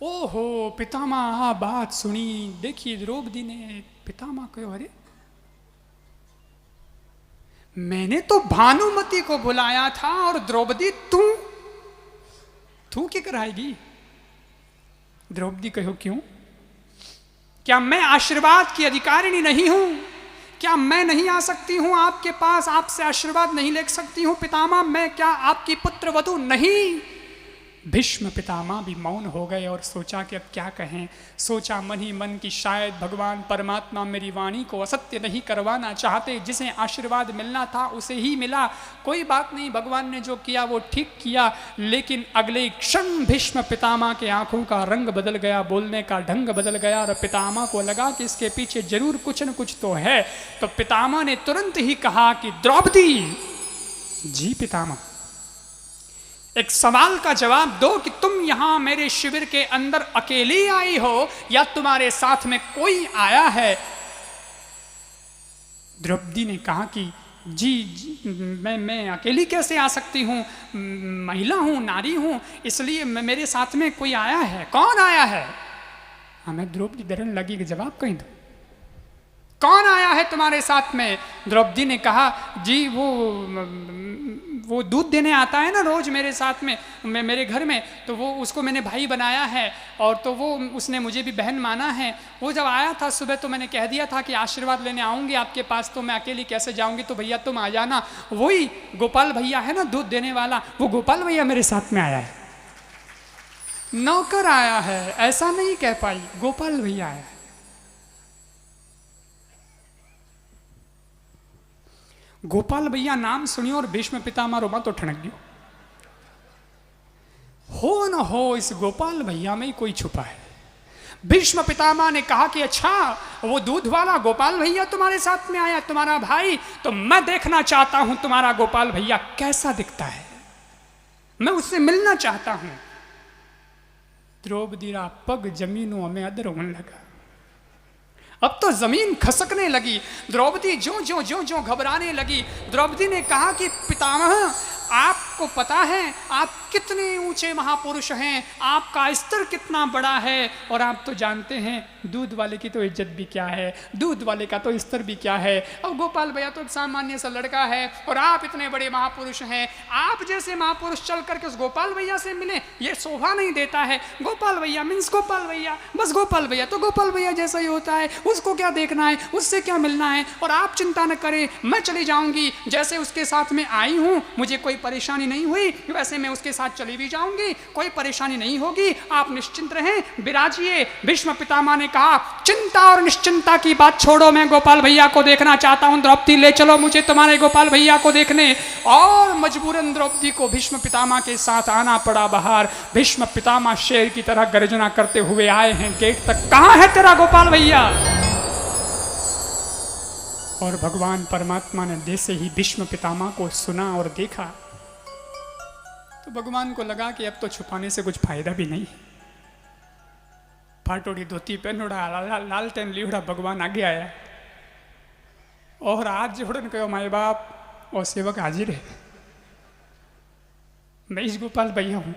ओहो पितामह आ बात सुनी, देखिए द्रौपदी ने पितामह कहो, अरे मैंने तो भानुमति को बुलाया था और द्रौपदी तू क्या कराएगी? द्रौपदी कहो क्यों? क्या मैं आशीर्वाद की अधिकारिणी नहीं हूं? क्या मैं नहीं आ सकती हूं आपके पास, आपसे आशीर्वाद नहीं ले सकती हूं? पितामह मैं क्या आपकी पुत्र वधू नहीं? भीष्म पितामह भी मौन हो गए और सोचा कि अब क्या कहें। सोचा मन ही मन कि शायद भगवान परमात्मा मेरी वाणी को असत्य नहीं करवाना चाहते, जिसे आशीर्वाद मिलना था उसे ही मिला। कोई बात नहीं, भगवान ने जो किया वो ठीक किया। लेकिन अगले क्षण भीष्म पितामह के आंखों का रंग बदल गया, बोलने का ढंग बदल गया और पितामह को लगा कि इसके पीछे जरूर कुछ न कुछ तो है। तो पितामह ने तुरंत ही कहा कि द्रौपदी, जी पितामह, एक सवाल का जवाब दो कि तुम यहां मेरे शिविर के अंदर अकेली आई हो या तुम्हारे साथ में कोई आया है? द्रौपदी ने कहा कि जी मैं अकेली कैसे आ सकती हूँ, महिला हूँ, नारी हूँ, इसलिए मेरे साथ में कोई आया है। कौन आया है? हमें द्रौपदी डरने लगी कि जवाब कहीं दो, कौन आया है तुम्हारे साथ में? द्रौपदी ने कहा जी वो दूध देने आता है ना रोज मेरे साथ में, मेरे घर में, तो वो उसको मैंने भाई बनाया है और तो वो उसने मुझे भी बहन माना है। वो जब आया था सुबह तो मैंने कह दिया था कि आशीर्वाद लेने आऊँगी आपके पास, तो मैं अकेली कैसे जाऊँगी, तो भैया तुम आ जाना। वही गोपाल भैया है ना दूध देने वाला, वो गोपाल भैया मेरे साथ में आया है। नौकर आया है ऐसा नहीं कह पाई, गोपाल भैया आया है। गोपाल भैया नाम सुनियो और भीष्म पितामह रोमा तो ठनक गयो। हो न हो इस गोपाल भैया में ही कोई छुपा है। भीष्म पितामह ने कहा कि अच्छा वो दूध वाला गोपाल भैया तुम्हारे साथ में आया, तुम्हारा भाई, तो मैं देखना चाहता हूं तुम्हारा गोपाल भैया कैसा दिखता है, मैं उससे मिलना चाहता हूं। द्रौपदी रा पग जमीनों में अदर होने लगा। अब तो जमीन खसकने लगी। द्रौपदी जो घबराने लगी। द्रौपदी ने कहा कि पितामह, आपको पता है आप कितने ऊंचे महापुरुष हैं, आपका स्तर कितना बड़ा है, और आप तो जानते हैं दूध वाले की तो इज्जत भी क्या है, दूध वाले का तो स्तर भी क्या है। अब गोपाल भैया तो एक सामान्य सा लड़का है और आप इतने बड़े महापुरुष हैं, आप जैसे महापुरुष चल करके उस गोपाल भैया से मिले, ये शोभा नहीं देता है। गोपाल भैया मीन्स गोपाल भैया, बस गोपाल भैया तो गोपाल भैया जैसा ही होता है, उसको क्या देखना है, उससे क्या मिलना है। और आप चिंता न करें, मैं चली जाऊंगी, जैसे उसके साथ में आई हूँ, मुझे कोई परेशानी नहीं हुई, वैसे मैं उसके साथ चली भी जाऊंगी, कोई परेशानी नहीं होगी, आप निश्चिंत रहें, विराजिए। भीष्म पितामह ने कहा चिंता और निश्चिंता की बात छोड़ो, मैं गोपाल भैया को देखना चाहता हूं, द्रौपदी ले चलो मुझे तुम्हारे गोपाल भैया को देखने। और मजबूरन द्रौपदी को भीष्म पितामह के साथ आना पड़ा बाहर। भीष्म पितामह शेर की तरह गर्जना करते हुए आए हैं गेट तक। कहां है तेरा गोपाल भैया? और भगवान परमात्मा ने जैसे ही भीष्म पितामह को सुना और देखा तो भगवान को लगा कि अब तो छुपाने से कुछ फायदा भी नहीं। फाटोड़ी धोती पहनोड़ा, लालटेन लीवड़ा भगवान आगे आया और हाथ जोड़न कहो माए बाप और सेवक हाजिर है, मैं इस गोपाल भैया हूं।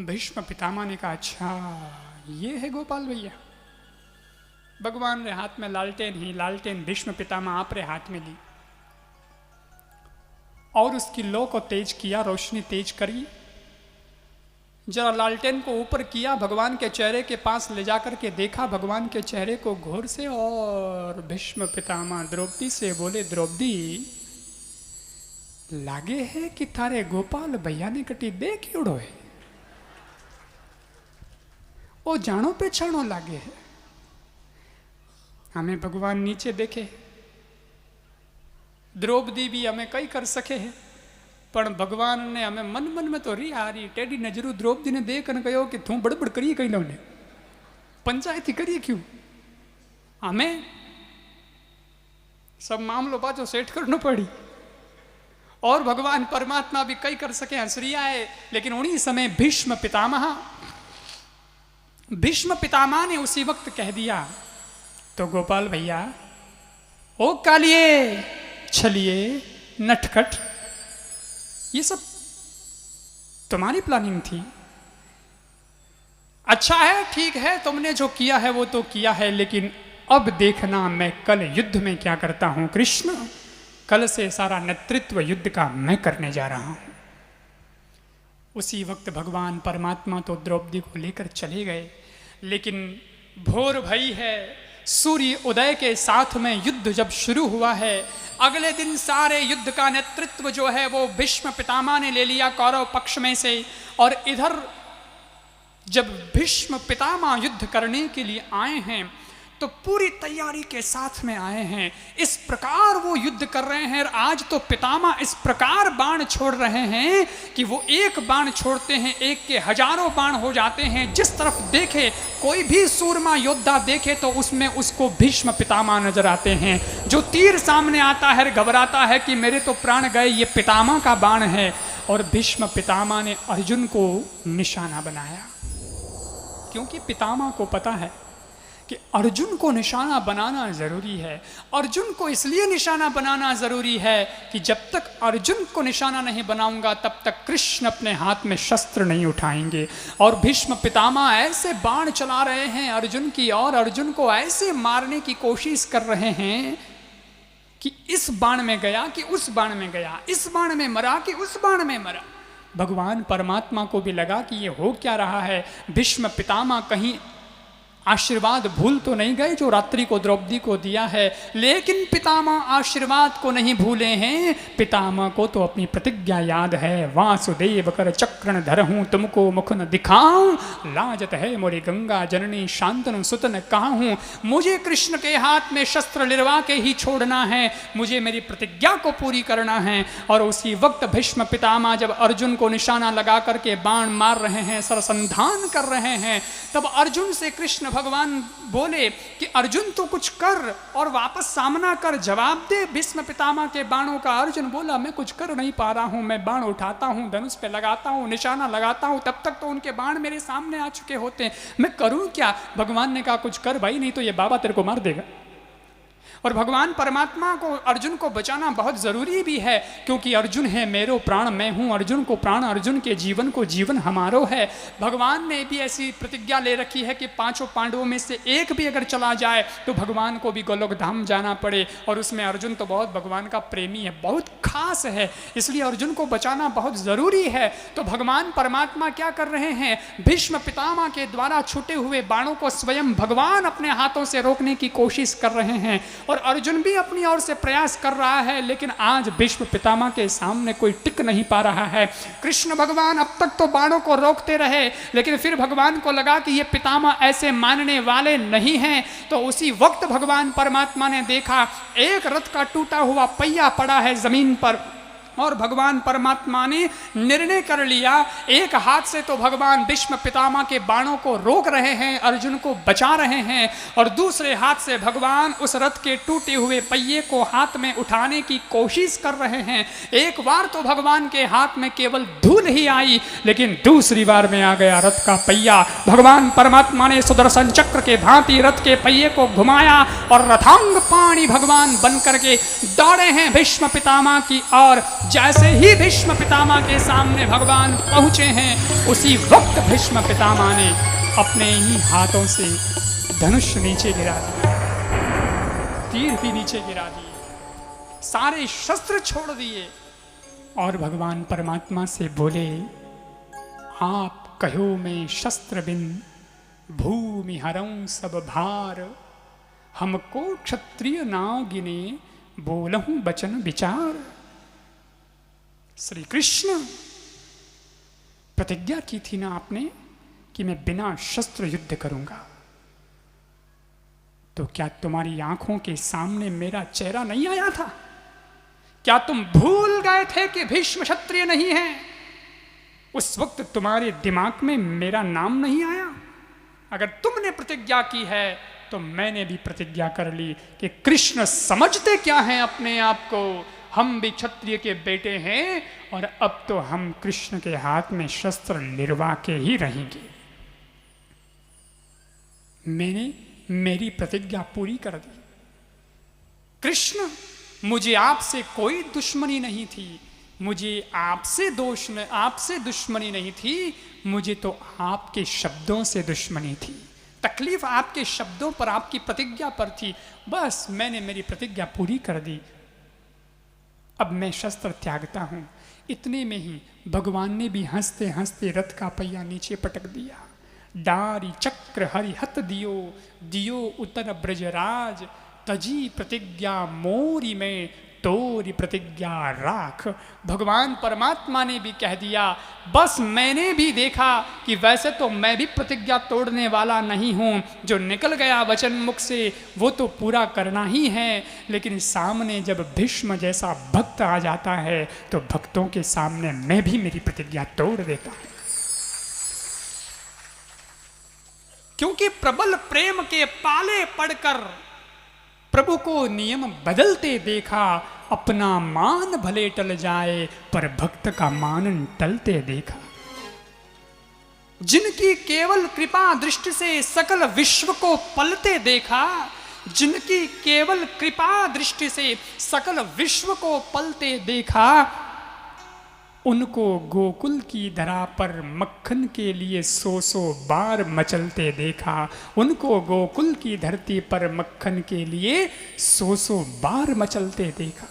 भीष्म पितामह ने कहा अच्छा ये है गोपाल भैया। भगवान ने हाथ में लालटेन भीष्म पितामह आप रे हाथ में ली और उसकी लो को तेज किया, रोशनी तेज करी, जरा लालटेन को ऊपर किया, भगवान के चेहरे के पास ले जाकर के देखा भगवान के चेहरे को घोर से, और भीष्म पितामह द्रौपदी से बोले द्रौपदी लागे है कि थारे गोपाल भैया ने कटी देख उड़ो है, ओ जानो पहचानो लागे है। हमें भगवान नीचे देखे, द्रौपदी भी हमें कई कर सके है, पर भगवान ने हमें मन में तो री आ रही टेढ़ी नजरू द्रौपदी ने देख न कहो कि तू बड़बड़ करिए कहीं ने पंचायत ही करिए क्यों, हमें सब मामलों बाजो सेट करना पड़ी। और भगवान परमात्मा भी कई कर सके, हंसरिया है। लेकिन उन्हीं समय भीष्म पितामह ने उसी वक्त कह दिया तो गोपाल भैया ओ कालिए छलिए नटखट, ये सब तुम्हारी प्लानिंग थी। अच्छा है, ठीक है, तुमने जो किया है वो तो किया है, लेकिन अब देखना मैं कल युद्ध में क्या करता हूं कृष्ण। कल से सारा नेतृत्व युद्ध का मैं करने जा रहा हूं। उसी वक्त भगवान परमात्मा तो द्रौपदी को लेकर चले गए, लेकिन भोर भई है, सूर्य उदय के साथ में युद्ध जब शुरू हुआ है, अगले दिन सारे युद्ध का नेतृत्व जो है वो भीष्म पितामह ने ले लिया कौरव पक्ष में से। और इधर जब भीष्म पितामह युद्ध करने के लिए आए हैं तो पूरी तैयारी के साथ में आए हैं। इस प्रकार वो युद्ध कर रहे हैं। और आज तो पितामह इस प्रकार बाण छोड़ रहे हैं कि वो एक बाण छोड़ते हैं, एक के हजारों बाण हो जाते हैं। जिस तरफ देखे, कोई भी सूरमा योद्धा देखे तो उसमें उसको भीष्म पितामह नजर आते हैं। जो तीर सामने आता है घबराता है कि मेरे तो प्राण गए, ये पितामह का बाण है। और भीष्म पितामह ने अर्जुन को निशाना बनाया, क्योंकि पितामह को पता है कि अर्जुन को निशाना बनाना जरूरी है। अर्जुन को इसलिए निशाना बनाना जरूरी है कि जब तक अर्जुन को निशाना नहीं बनाऊंगा तब तक कृष्ण अपने हाथ में शस्त्र नहीं उठाएंगे। और भीष्म पितामह ऐसे बाण चला रहे हैं अर्जुन की, और अर्जुन को ऐसे मारने की कोशिश कर रहे हैं कि इस बाण में गया कि उस बाण में गया, इस बाण में मरा कि उस बाण में मरा। भगवान परमात्मा को भी लगा कि ये हो क्या रहा है। भीष्म पितामह कहीं आशीर्वाद भूल तो नहीं गए जो रात्रि को द्रौपदी को दिया है, लेकिन पितामह आशीर्वाद को नहीं भूले हैं। पितामह को तो अपनी प्रतिज्ञा याद है, वासुदेव कर चक्रण धरहूं तुमको मुख न दिखाऊं, लाजत है मोरी गंगा जननी शांतनु सुतन कहूं। मुझे कृष्ण के हाथ में शस्त्र लिरवा के ही छोड़ना है, मुझे मेरी प्रतिज्ञा को पूरी करना है। और उसी वक्त भीष्म पितामह जब अर्जुन को निशाना लगा करके बाण मार रहे हैं, सरसंधान कर रहे हैं, तब अर्जुन से कृष्ण भगवान बोले कि अर्जुन तो कुछ कर और वापस सामना कर, जवाब दे भीष्म पितामह के बाणों का। अर्जुन बोला मैं कुछ कर नहीं पा रहा हूं, मैं बाण उठाता हूं, धनुष पे लगाता हूं, निशाना लगाता हूं, तब तक तो उनके बाण मेरे सामने आ चुके होते हैं, मैं करूं क्या। भगवान ने कहा कुछ कर भाई, नहीं तो ये बाबा तेरे को मार देगा। और भगवान परमात्मा को अर्जुन को बचाना बहुत ज़रूरी भी है, क्योंकि अर्जुन है मेरो प्राण मैं हूँ, अर्जुन को प्राण, अर्जुन के जीवन को जीवन हमारो है। भगवान ने भी ऐसी प्रतिज्ञा ले रखी है कि पांचों पांडवों में से एक भी अगर चला जाए तो भगवान को भी गोलोक धाम जाना पड़े। और उसमें अर्जुन तो बहुत भगवान का प्रेमी है, बहुत खास है, इसलिए अर्जुन को बचाना बहुत ज़रूरी है। तो भगवान परमात्मा क्या कर रहे हैं, भीष्म पितामह के द्वारा छूटे हुए बाणों को स्वयं भगवान अपने हाथों से रोकने की कोशिश कर रहे हैं। और अर्जुन भी अपनी ओर से प्रयास कर रहा है, लेकिन आज भीष्म पितामह के सामने कोई टिक नहीं पा रहा है। कृष्ण भगवान अब तक तो बाणों को रोकते रहे, लेकिन फिर भगवान को लगा कि ये पितामह ऐसे मानने वाले नहीं हैं। तो उसी वक्त भगवान परमात्मा ने देखा एक रथ का टूटा हुआ पहिया पड़ा है जमीन पर, और भगवान परमात्मा ने निर्णय कर लिया, एक हाथ से तो भगवान भीष्म पितामह के बाणों को रोक रहे हैं, अर्जुन को बचा रहे हैं, और दूसरे हाथ से भगवान उस रथ के टूटे हुए पहिए को हाथ में उठाने की कोशिश कर रहे हैं। एक बार तो भगवान के हाथ में केवल धूल ही आई, लेकिन दूसरी बार में आ गया रथ का पहिया। भगवान परमात्मा ने सुदर्शन चक्र के भांति रथ के पहिए को घुमाया और रथांग पाणी भगवान बन करके दौड़े हैं भीष्म पितामह की ओर। जैसे ही भीष्म पितामह के सामने भगवान पहुंचे हैं, उसी वक्त भीष्म पितामह ने अपने ही हाथों से धनुष नीचे गिरा दिया, तीर भी नीचे गिरा दिए, सारे शस्त्र छोड़ दिए और भगवान परमात्मा से बोले, आप कहो मैं शस्त्र बिन भूमि हरऊं सब भार, हमको क्षत्रिय ना गिने बोलहूं बचन विचार। श्री कृष्ण, प्रतिज्ञा की थी ना आपने कि मैं बिना शस्त्र युद्ध करूंगा, तो क्या तुम्हारी आंखों के सामने मेरा चेहरा नहीं आया था? क्या तुम भूल गए थे कि भीष्म क्षत्रिय नहीं है? उस वक्त तुम्हारे दिमाग में मेरा नाम नहीं आया? अगर तुमने प्रतिज्ञा की है तो मैंने भी प्रतिज्ञा कर ली कि कृष्ण समझते क्या हैं अपने आप को, हम भी क्षत्रिय के बेटे हैं और अब तो हम कृष्ण के हाथ में शस्त्र लिरवा के ही रहेंगे। मैंने मेरी प्रतिज्ञा पूरी कर दी। कृष्ण, मुझे आपसे कोई दुश्मनी नहीं थी, मुझे आपसे दुश्मनी नहीं थी, मुझे तो आपके शब्दों से दुश्मनी थी। तकलीफ आपके शब्दों पर, आपकी प्रतिज्ञा पर थी। बस मैंने मेरी प्रतिज्ञा पूरी कर दी, अब मैं शस्त्र त्यागता हूं। इतने में ही भगवान ने भी हंसते हंसते रथ का पहिया नीचे पटक दिया। डारी चक्र हरिहत दियो, दियो उतर ब्रजराज, तजी प्रतिज्ञा मोरी में, तोरी प्रतिज्ञा राख। भगवान परमात्मा ने भी कह दिया, बस मैंने भी देखा कि वैसे तो मैं भी प्रतिज्ञा तोड़ने वाला नहीं हूँ, जो निकल गया वचन मुख से वो तो पूरा करना ही है, लेकिन सामने जब भीष्म जैसा भक्त आ जाता है तो भक्तों के सामने मैं भी मेरी प्रतिज्ञा तोड़ देता हूँ। क्योंकि प्रबल प्रेम के पाले पड़कर प्रभु को नियम बदलते देखा, अपना मान भले टल जाए पर भक्त का मान टलते देखा। जिनकी केवल कृपा दृष्टि से सकल विश्व को पलते देखा, जिनकी केवल कृपा दृष्टि से सकल विश्व को पलते देखा, उनको गोकुल की धरा पर मक्खन के लिए 100 बार मचलते देखा। उनको गोकुल की धरती पर मक्खन के लिए 100 बार मचलते देखा।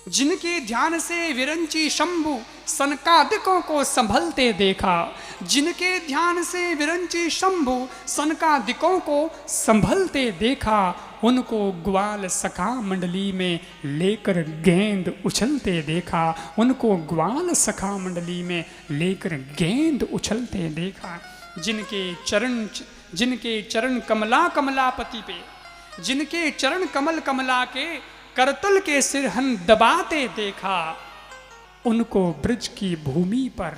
जिनके ध्यान से विरंची शंभु सनकादिकों को संभलते देखा, जिनके ध्यान से विरंची शंभु सनकादिकों को संभलते देखा, उनको ग्वाल सखा मंडली में लेकर गेंद उछलते देखा। उनको ग्वाल सखा मंडली में लेकर गेंद उछलते देखा। जिनके चरण कमला कमलापति पे, जिनके चरण कमल कमला के करतल के सिरहन दबाते देखा, उनको ब्रज की भूमि पर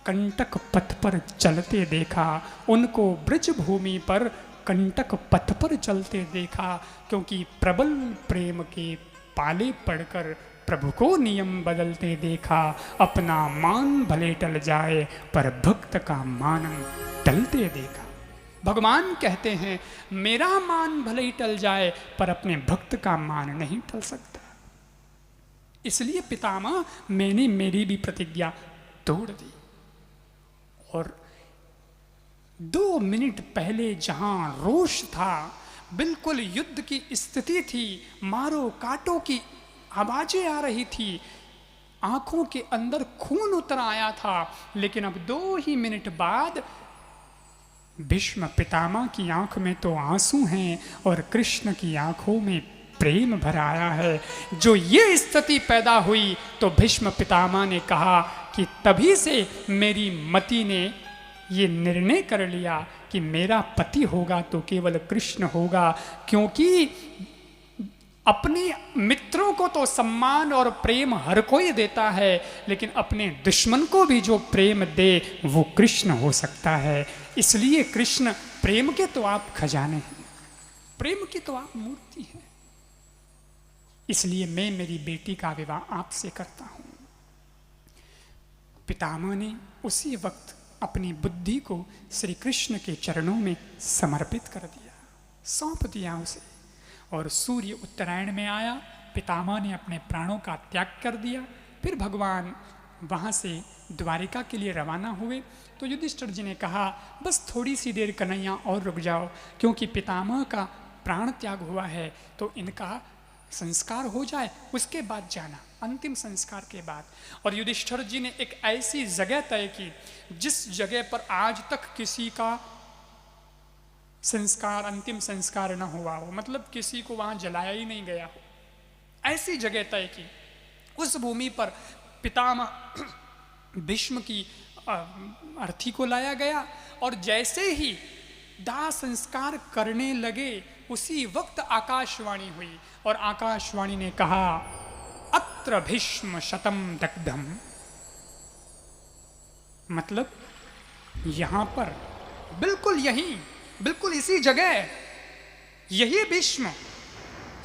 कंटक पथ पर चलते देखा। उनको ब्रज भूमि पर कंटक पथ पर चलते देखा, क्योंकि प्रबल प्रेम के पाले पड़कर प्रभु को नियम बदलते देखा। अपना मान भले टल जाए पर भक्त का मान टलते देखा। भगवान कहते हैं, मेरा मान भले ही टल जाए पर अपने भक्त का मान नहीं टल सकता। इसलिए पितामह मैंने मेरी भी प्रतिज्ञा तोड़ दी। और 2 मिनट पहले जहां रोष था, बिल्कुल युद्ध की स्थिति थी, मारो काटो की आवाजें आ रही थी, आंखों के अंदर खून उतर आया था, लेकिन अब 2 ही मिनट बाद भीष्म पितामह की आंख में तो आंसू हैं और कृष्ण की आंखों में प्रेम भर आया है। जो ये स्थिति पैदा हुई तो भीष्म पितामह ने कहा कि तभी से मेरी मति ने ये निर्णय कर लिया कि मेरा पति होगा तो केवल कृष्ण होगा, क्योंकि अपने मित्रों को तो सम्मान और प्रेम हर कोई देता है, लेकिन अपने दुश्मन को भी जो प्रेम दे वो कृष्ण हो सकता है। इसलिए कृष्ण प्रेम के तो आप खजाने हैं, प्रेम की तो आप मूर्ति हैं। इसलिए मैं मेरी बेटी का विवाह आपसे करता हूं। पितामह ने उसी वक्त अपनी बुद्धि को श्री कृष्ण के चरणों में समर्पित कर दिया, सौंप दिया उसे। और सूर्य उत्तरायण में आया, पितामह ने अपने प्राणों का त्याग कर दिया। फिर भगवान वहाँ से द्वारिका के लिए रवाना हुए। तो युधिष्ठिर जी ने कहा, बस थोड़ी सी देर कन्हैया और रुक जाओ, क्योंकि पितामह का प्राण त्याग हुआ है तो इनका संस्कार हो जाए, उसके बाद जाना, अंतिम संस्कार के बाद। और युधिष्ठिर जी ने एक ऐसी जगह तय की जिस जगह पर आज तक किसी का संस्कार, अंतिम संस्कार न हुआ हो, मतलब किसी को वहां जलाया ही नहीं गया हो, ऐसी जगह तय की। उस भूमि पर पितामह भीष्म की अर्थी को लाया गया और जैसे ही दाह संस्कार करने लगे उसी वक्त आकाशवाणी हुई और आकाशवाणी ने कहा, अत्र भीष्म शतम दग्धम, मतलब यहां पर बिल्कुल यहीं, बिल्कुल इसी जगह यही भीष्म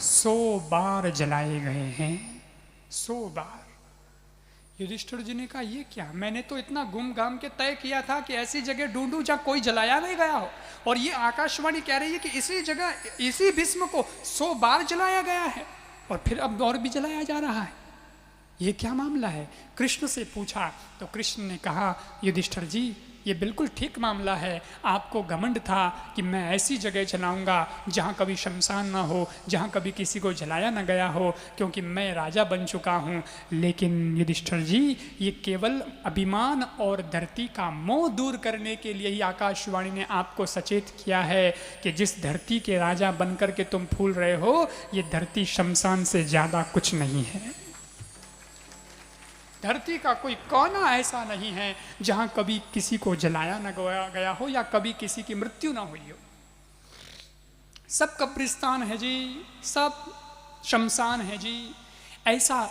100 बार जलाए गए हैं, 100 बार। युधिष्ठिर जी ने कहा, ये क्या, मैंने तो इतना घूम घाम के तय किया था कि ऐसी जगह ढूंढूं जहां कोई जलाया नहीं गया हो, और ये आकाशवाणी कह रही है कि इसी जगह इसी भीष्म को 100 बार जलाया गया है और फिर अब और भी जलाया जा रहा है। ये क्या मामला है? कृष्ण से पूछा तो कृष्ण ने कहा, युधिष्ठिर जी, ये बिल्कुल ठीक मामला है। आपको घमंड था कि मैं ऐसी जगह चलाऊंगा जहाँ कभी शमशान ना हो, जहाँ कभी किसी को जलाया ना गया हो, क्योंकि मैं राजा बन चुका हूँ। लेकिन युधिष्ठिर जी, ये केवल अभिमान और धरती का मोह दूर करने के लिए ही आकाशवाणी ने आपको सचेत किया है कि जिस धरती के राजा बनकर के तुम फूल रहे हो, ये धरती शमशान से ज़्यादा कुछ नहीं है। धरती का कोई कोना ऐसा नहीं है जहां कभी किसी को जलाया न गया हो या कभी किसी की मृत्यु ना हुई हो। सब कब्रिस्तान है जी, सब शमशान है जी, ऐसा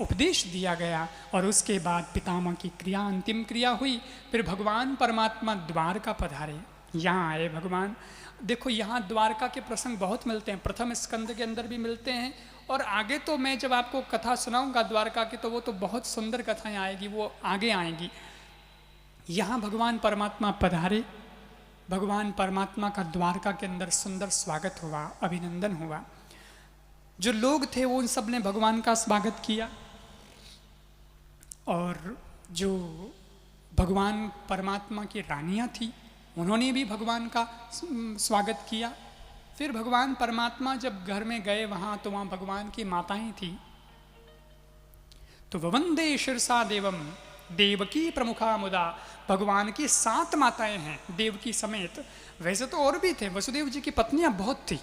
उपदेश दिया गया। और उसके बाद पितामह की क्रिया, अंतिम क्रिया हुई। फिर भगवान परमात्मा द्वारका पधारे, यहाँ आए भगवान। देखो, यहाँ द्वारका के प्रसंग बहुत मिलते हैं, प्रथम स्कंद के अंदर भी मिलते हैं, और आगे तो मैं जब आपको कथा सुनाऊंगा द्वारका की, तो वो तो बहुत सुंदर कथाएं आएगी, वो आगे आएंगी। यहाँ भगवान परमात्मा पधारे। भगवान परमात्मा का द्वारका के अंदर सुंदर स्वागत हुआ, अभिनंदन हुआ। जो लोग थे वो उन सब ने भगवान का स्वागत किया, और जो भगवान परमात्मा की रानियाँ थी उन्होंने भी भगवान का स्वागत किया। फिर भगवान परमात्मा जब घर में गए वहाँ, तो वहाँ भगवान की माताएं थी। तो ववंदे शिरसा देवम देवकी प्रमुखा मुदा, भगवान की 7 माताएं हैं देवकी समेत। वैसे तो और भी थे, वसुदेव जी की पत्नियां बहुत थी,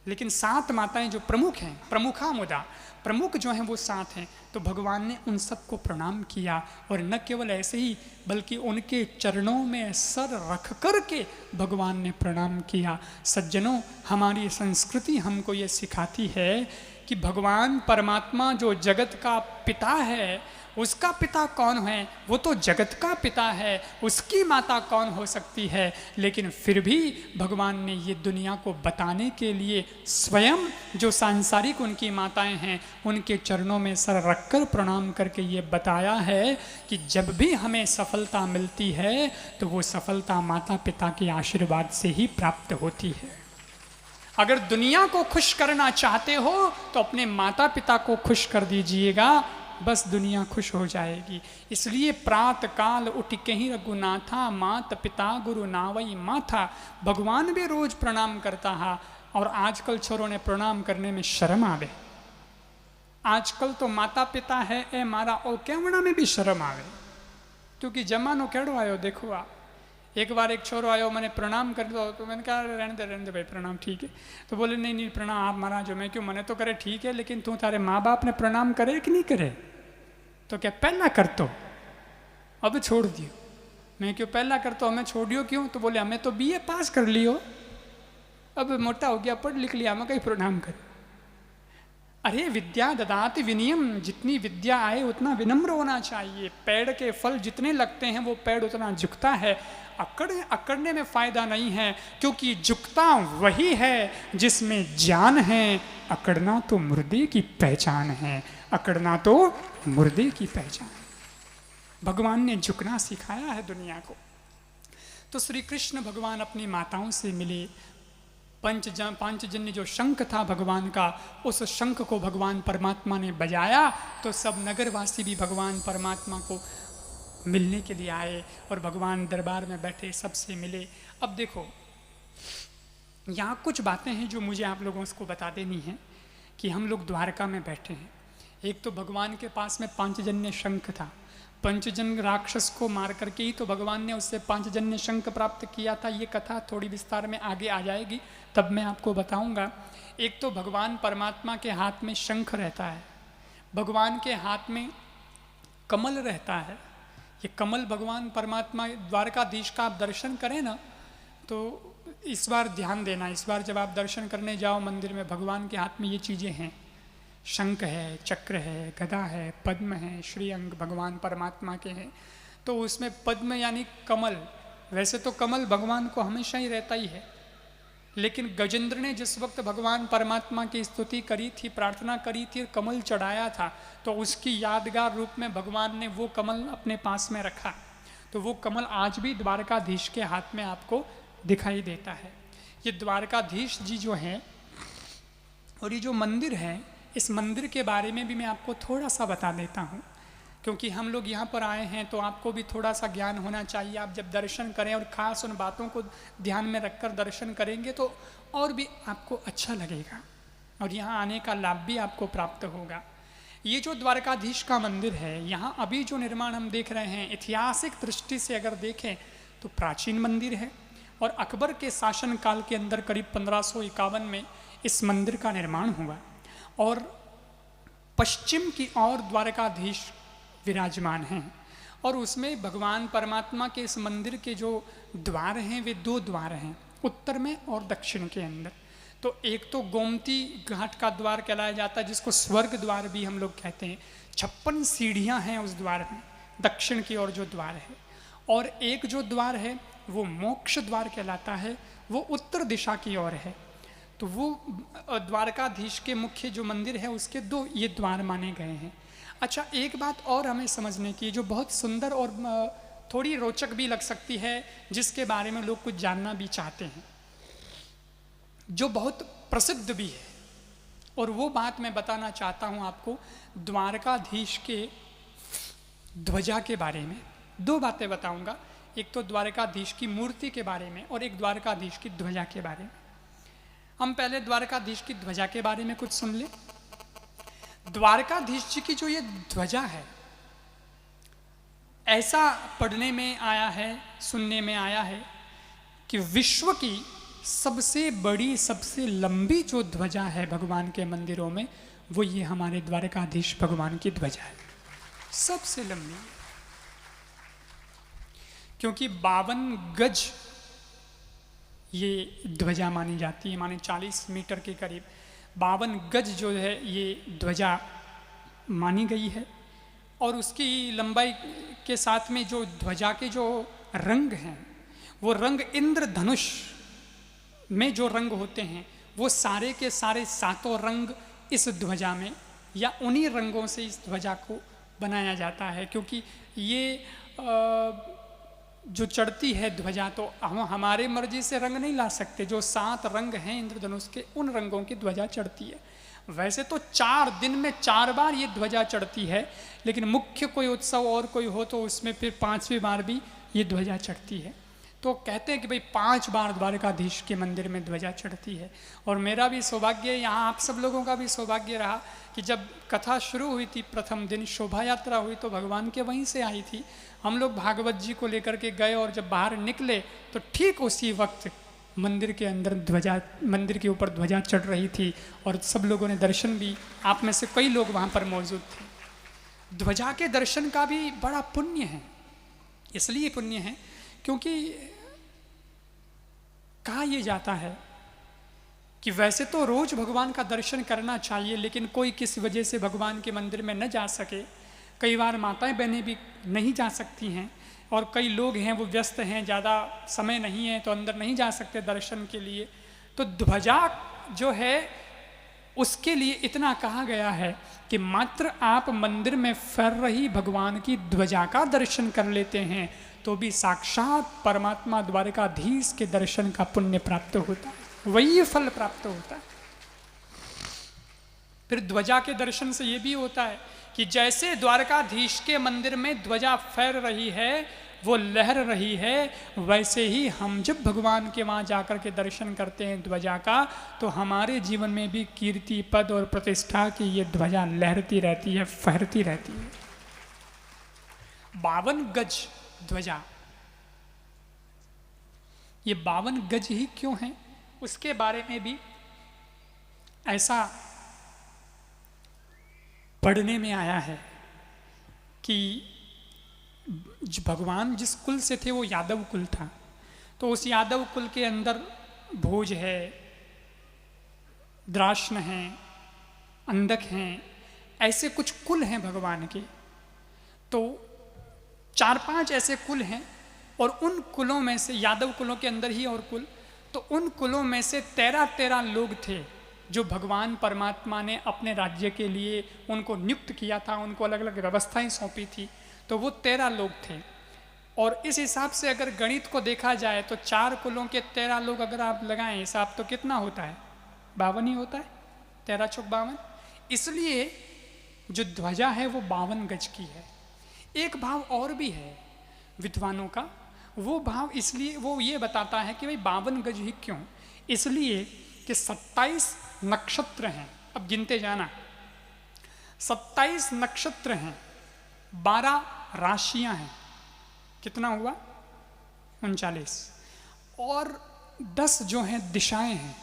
लेकिन 7 माताएं जो प्रमुख हैं, प्रमुखा मुदा, प्रमुख जो हैं वो 7 हैं। तो भगवान ने उन सबको प्रणाम किया, और न केवल ऐसे ही बल्कि उनके चरणों में सर रख कर के भगवान ने प्रणाम किया। सज्जनों, हमारी संस्कृति हमको ये सिखाती है कि भगवान परमात्मा जो जगत का पिता है, उसका पिता कौन है? वो तो जगत का पिता है, उसकी माता कौन हो सकती है? लेकिन फिर भी भगवान ने ये दुनिया को बताने के लिए स्वयं जो सांसारिक उनकी माताएं हैं, उनके चरणों में सर रखकर प्रणाम करके ये बताया है कि जब भी हमें सफलता मिलती है तो वो सफलता माता पिता के आशीर्वाद से ही प्राप्त होती है। अगर दुनिया को खुश करना चाहते हो तो अपने माता पिता को खुश कर दीजिएगा, बस दुनिया खुश हो जाएगी। इसलिए प्रात काल उठ के ही रघुनाथा, मात पिता गुरु नावई माथा। भगवान भी रोज प्रणाम करता है, और आजकल छोरों ने प्रणाम करने में शर्म आवे। आजकल तो माता पिता है ए मारा और केवड़ा में भी शर्म आवे, क्योंकि जमानो केड़ो आयो देखो। आ एक बार एक छोरो आयो, मैंने प्रणाम कर दो, तो मैंने कहा रहने दे भाई, प्रणाम ठीक है। तो बोले नहीं प्रणाम आप महाराज जो, मैं क्यों, मैंने तो करे ठीक है, लेकिन तू तारे माँ बाप ने प्रणाम करे कि नहीं करे? तो क्या पहला कर तो अब छोड़ दियो। मैं क्यों पहला कर तो हमें छोड़ियो क्यों? तो बोले हमें तो BA पास कर लियो, अब मोटा हो गया, पढ़ लिख लिया, हमें कहीं प्रणाम कर। अरे विद्या ददाति विनियम, जितनी विद्या आए उतना विनम्र होना चाहिए। पेड़ के फल जितने लगते हैं वो पेड़ उतना झुकता है। अकड़ने में फायदा नहीं है, क्योंकि झुकता वही है जिसमें ज्ञान है। अकड़ना तो मुर्दे की पहचान है, अकड़ना तो मुर्दे की पहचान। भगवान ने झुकना सिखाया है दुनिया को। तो श्री कृष्ण भगवान अपनी माताओं से मिले। पांचजन्य जो शंख था भगवान का, उस शंख को भगवान परमात्मा ने बजाया, तो सब नगरवासी भी भगवान परमात्मा को मिलने के लिए आए, और भगवान दरबार में बैठे सबसे मिले। अब देखो, यहाँ कुछ बातें हैं जो मुझे आप लोगों को बता देनी है कि हम लोग द्वारका में बैठे हैं। एक तो भगवान के पास में पांचजन्य शंख था, पंचजन्य राक्षस को मार करके ही तो भगवान ने उससे पांचजन्य शंख प्राप्त किया था। ये कथा थोड़ी विस्तार में आगे आ जाएगी, तब मैं आपको बताऊंगा। एक तो भगवान परमात्मा के हाथ में शंख रहता है, भगवान के हाथ में कमल रहता है। ये कमल भगवान परमात्मा द्वारकाधीश का आप दर्शन करें ना, तो इस बार ध्यान देना, इस बार जब आप दर्शन करने जाओ मंदिर में, भगवान के हाथ में ये चीज़ें हैं। शंख है, चक्र है, गदा है, पद्म है, श्रीअंग भगवान परमात्मा के हैं। तो उसमें पद्म यानी कमल, वैसे तो कमल भगवान को हमेशा ही रहता ही है, लेकिन गजेंद्र ने जिस वक्त भगवान परमात्मा की स्तुति करी थी, प्रार्थना करी थी, कमल चढ़ाया था, तो उसकी यादगार रूप में भगवान ने वो कमल अपने पास में रखा। तो वो कमल आज भी द्वारकाधीश के हाथ में आपको दिखाई देता है। ये द्वारकाधीश जी जो हैं, और ये जो मंदिर है, इस मंदिर के बारे में भी मैं आपको थोड़ा सा बता देता हूँ, क्योंकि हम लोग यहाँ पर आए हैं तो आपको भी थोड़ा सा ज्ञान होना चाहिए। आप जब दर्शन करें और ख़ास उन बातों को ध्यान में रखकर दर्शन करेंगे तो और भी आपको अच्छा लगेगा और यहाँ आने का लाभ भी आपको प्राप्त होगा। ये जो द्वारकाधीश का मंदिर है, यहाँ अभी जो निर्माण हम देख रहे हैं, ऐतिहासिक दृष्टि से अगर देखें तो प्राचीन मंदिर है और अकबर के शासन काल के अंदर करीब 1551 में इस मंदिर का निर्माण हुआ और पश्चिम की ओर द्वारकाधीश विराजमान हैं और उसमें भगवान परमात्मा के इस मंदिर के जो द्वार हैं वे 2 द्वार हैं, उत्तर में और दक्षिण के अंदर। तो एक तो गोमती घाट का द्वार कहलाया जाता है, जिसको स्वर्ग द्वार भी हम लोग कहते हैं। 56 सीढ़ियाँ हैं उस द्वार में, दक्षिण की ओर जो द्वार है। और एक जो द्वार है वो मोक्ष द्वार कहलाता है, वो उत्तर दिशा की ओर है। तो वो द्वारकाधीश के मुख्य जो मंदिर है उसके 2 ये द्वार माने गए हैं। अच्छा, एक बात और हमें समझने की जो बहुत सुंदर और थोड़ी रोचक भी लग सकती है, जिसके बारे में लोग कुछ जानना भी चाहते हैं, जो बहुत प्रसिद्ध भी है, और वो बात मैं बताना चाहता हूँ आपको द्वारकाधीश के ध्वजा के बारे में। 2 बातें बताऊँगा, एक तो द्वारकाधीश की मूर्ति के बारे में और एक द्वारकाधीश की ध्वजा के बारे में। हम पहले द्वारकाधीश की ध्वजा के बारे में कुछ सुन लें। द्वारकाधीश जी की जो ये ध्वजा है, ऐसा पढ़ने में आया है, सुनने में आया है कि विश्व की सबसे बड़ी, सबसे लंबी जो ध्वजा है भगवान के मंदिरों में, वो ये हमारे द्वारकाधीश भगवान की ध्वजा है, सबसे लंबी। क्योंकि 52 गज ये ध्वजा मानी जाती है, माने 40 मीटर के करीब 52 गज जो है ये ध्वजा मानी गई है। और उसकी लंबाई के साथ में जो ध्वजा के जो रंग हैं, वो रंग इंद्रधनुष में जो रंग होते हैं, वो सारे के सारे 7 रंग इस ध्वजा में या उन्हीं रंगों से इस ध्वजा को बनाया जाता है। क्योंकि ये जो चढ़ती है ध्वजा, तो हम हमारे मर्जी से रंग नहीं ला सकते। जो 7 रंग हैं इंद्रधनुष के, उन रंगों की ध्वजा चढ़ती है। वैसे तो 4 दिन में 4 बार ये ध्वजा चढ़ती है, लेकिन मुख्य कोई उत्सव और कोई हो तो उसमें फिर 5वीं बार भी ये ध्वजा चढ़ती है। तो कहते हैं कि भाई 5 बार द्वारकाधीश के मंदिर में ध्वजा चढ़ती है। और मेरा भी सौभाग्य, यहाँ आप सब लोगों का भी सौभाग्य रहा कि जब कथा शुरू हुई थी, प्रथम दिन शोभा यात्रा हुई तो भगवान के वहीं से आई थी। हम लोग भागवत जी को लेकर के गए और जब बाहर निकले तो ठीक उसी वक्त मंदिर के अंदर ध्वजा, मंदिर के ऊपर ध्वजा चढ़ रही थी और सब लोगों ने दर्शन भी, आप में से कई लोग वहाँ पर मौजूद थे। ध्वजा के दर्शन का भी बड़ा पुण्य है। इसलिए पुण्य है क्योंकि कहा यह जाता है कि वैसे तो रोज भगवान का दर्शन करना चाहिए, लेकिन कोई किसी वजह से भगवान के मंदिर में न जा सके, कई बार माताएं बहनें भी नहीं जा सकती हैं, और कई लोग हैं वो व्यस्त हैं, ज़्यादा समय नहीं है तो अंदर नहीं जा सकते दर्शन के लिए, तो ध्वजा जो है उसके लिए इतना कहा गया है कि मात्र आप मंदिर में फैल रही भगवान की ध्वजा का दर्शन कर लेते हैं तो भी साक्षात परमात्मा द्वारकाधीश के दर्शन का पुण्य प्राप्त होता है, वही फल प्राप्त होता है। फिर ध्वजा के दर्शन से ये भी होता है कि जैसे द्वारकाधीश के मंदिर में ध्वजा फैल रही है, वो लहर रही है, वैसे ही हम जब भगवान के वहाँ जाकर के दर्शन करते हैं ध्वजा का, तो हमारे जीवन में भी कीर्ति, पद और प्रतिष्ठा की ये ध्वजा लहरती रहती है, फहरती रहती है। 52 गज ध्वजा, ये 52 गज ही क्यों है, उसके बारे में भी ऐसा पढ़ने में आया है कि भगवान जिस कुल से थे वो यादव कुल था, तो उस यादव कुल के अंदर भोज है, द्राष्ण हैं, अंधक हैं, ऐसे कुछ कुल हैं भगवान के। तो 4-5 ऐसे कुल हैं और उन कुलों में से, यादव कुलों के अंदर ही और कुल, तो उन कुलों में से 13 लोग थे जो भगवान परमात्मा ने अपने राज्य के लिए उनको नियुक्त किया था, उनको अलग अलग व्यवस्थाएं सौंपी थी, तो वो 13 लोग थे। और इस हिसाब से अगर गणित को देखा जाए तो 4 कुलों के 13 लोग अगर आप लगाएं हिसाब तो कितना होता है, 52 ही होता है, 13 चौक 52। इसलिए जो ध्वजा है वो 52 गज की है। एक भाव और भी है विद्वानों का, वो भाव इसलिए वो ये बताता है कि भाई 52 गज ही क्यों, इसलिए कि 27 नक्षत्र हैं। अब गिनते जाना, 27 नक्षत्र हैं, 12 राशियां हैं, कितना हुआ 39, और 10 जो हैं दिशाएं हैं,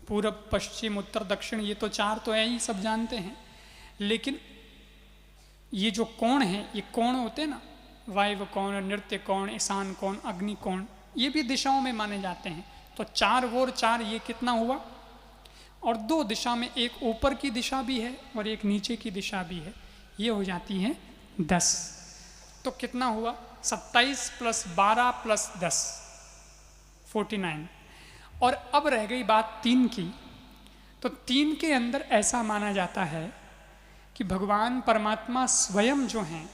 पूरब पश्चिम उत्तर दक्षिण, ये तो 4 तो है ही, सब जानते हैं। लेकिन ये जो कोण हैं, ये कोण होते हैं ना, वायव्य कोण, नृत्य कोण, ईशान कोण, अग्नि कोण, ये भी दिशाओं में माने जाते हैं। तो 4 और 4 ये कितना हुआ, और 2 दिशा में, एक ऊपर की दिशा भी है और एक नीचे की दिशा भी है, ये हो जाती है 10। तो कितना हुआ 27 + 12 + 10 49। और अब रह गई बात 3 की। तो 3 के अंदर ऐसा माना जाता है कि भगवान परमात्मा स्वयं जो हैं,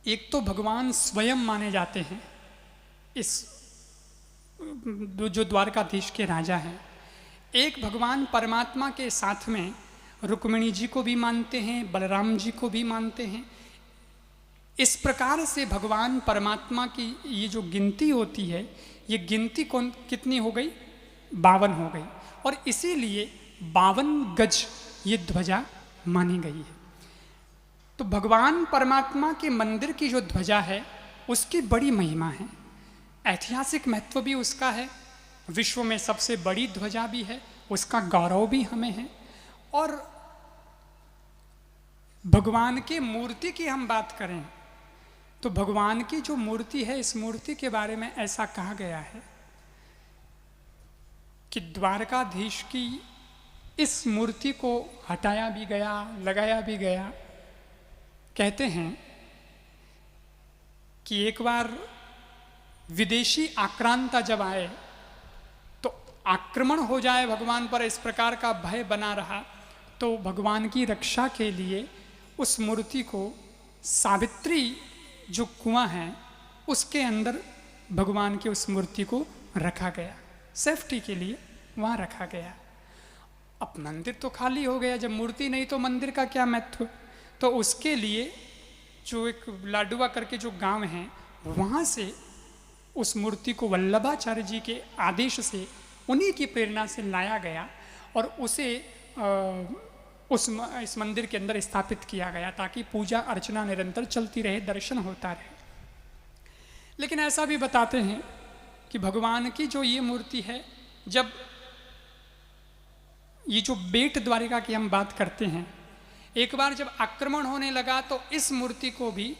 एक तो भगवान स्वयं माने जाते हैं, इस जो द्वारकाधीश के राजा हैं, एक भगवान परमात्मा के साथ में रुक्मिणी जी को भी मानते हैं, बलराम जी को भी मानते हैं। इस प्रकार से भगवान परमात्मा की ये जो गिनती होती है, ये गिनती कितनी हो गई 52 हो गई, और इसीलिए 52 गज ये ध्वजा मानी गई है। तो भगवान परमात्मा के मंदिर की जो ध्वजा है उसकी बड़ी महिमा है, ऐतिहासिक महत्व भी उसका है, विश्व में सबसे बड़ी ध्वजा भी है, उसका गौरव भी हमें है। और भगवान की मूर्ति की हम बात करें तो भगवान की जो मूर्ति है, इस मूर्ति के बारे में ऐसा कहा गया है कि द्वारकाधीश की इस मूर्ति को हटाया भी गया, लगाया भी गया। कहते हैं कि एक बार विदेशी आक्रांता जब आए तो आक्रमण हो जाए भगवान पर, इस प्रकार का भय बना रहा, तो भगवान की रक्षा के लिए उस मूर्ति को सावित्री जो कुआं है उसके अंदर भगवान की उस मूर्ति को रखा गया, सेफ्टी के लिए वहाँ रखा गया। अब मंदिर तो खाली हो गया, जब मूर्ति नहीं तो मंदिर का क्या महत्व। तो उसके लिए जो एक लाडुआ करके जो गांव है, वहाँ से उस मूर्ति को वल्लभाचार्य जी के आदेश से, उन्हीं की प्रेरणा से लाया गया और उसे इस मंदिर के अंदर स्थापित किया गया, ताकि पूजा अर्चना निरंतर चलती रहे, दर्शन होता रहे। लेकिन ऐसा भी बताते हैं कि भगवान की जो ये मूर्ति है, जब ये जो बेट द्वारिका की हम बात करते हैं, एक बार जब आक्रमण होने लगा तो इस मूर्ति को भी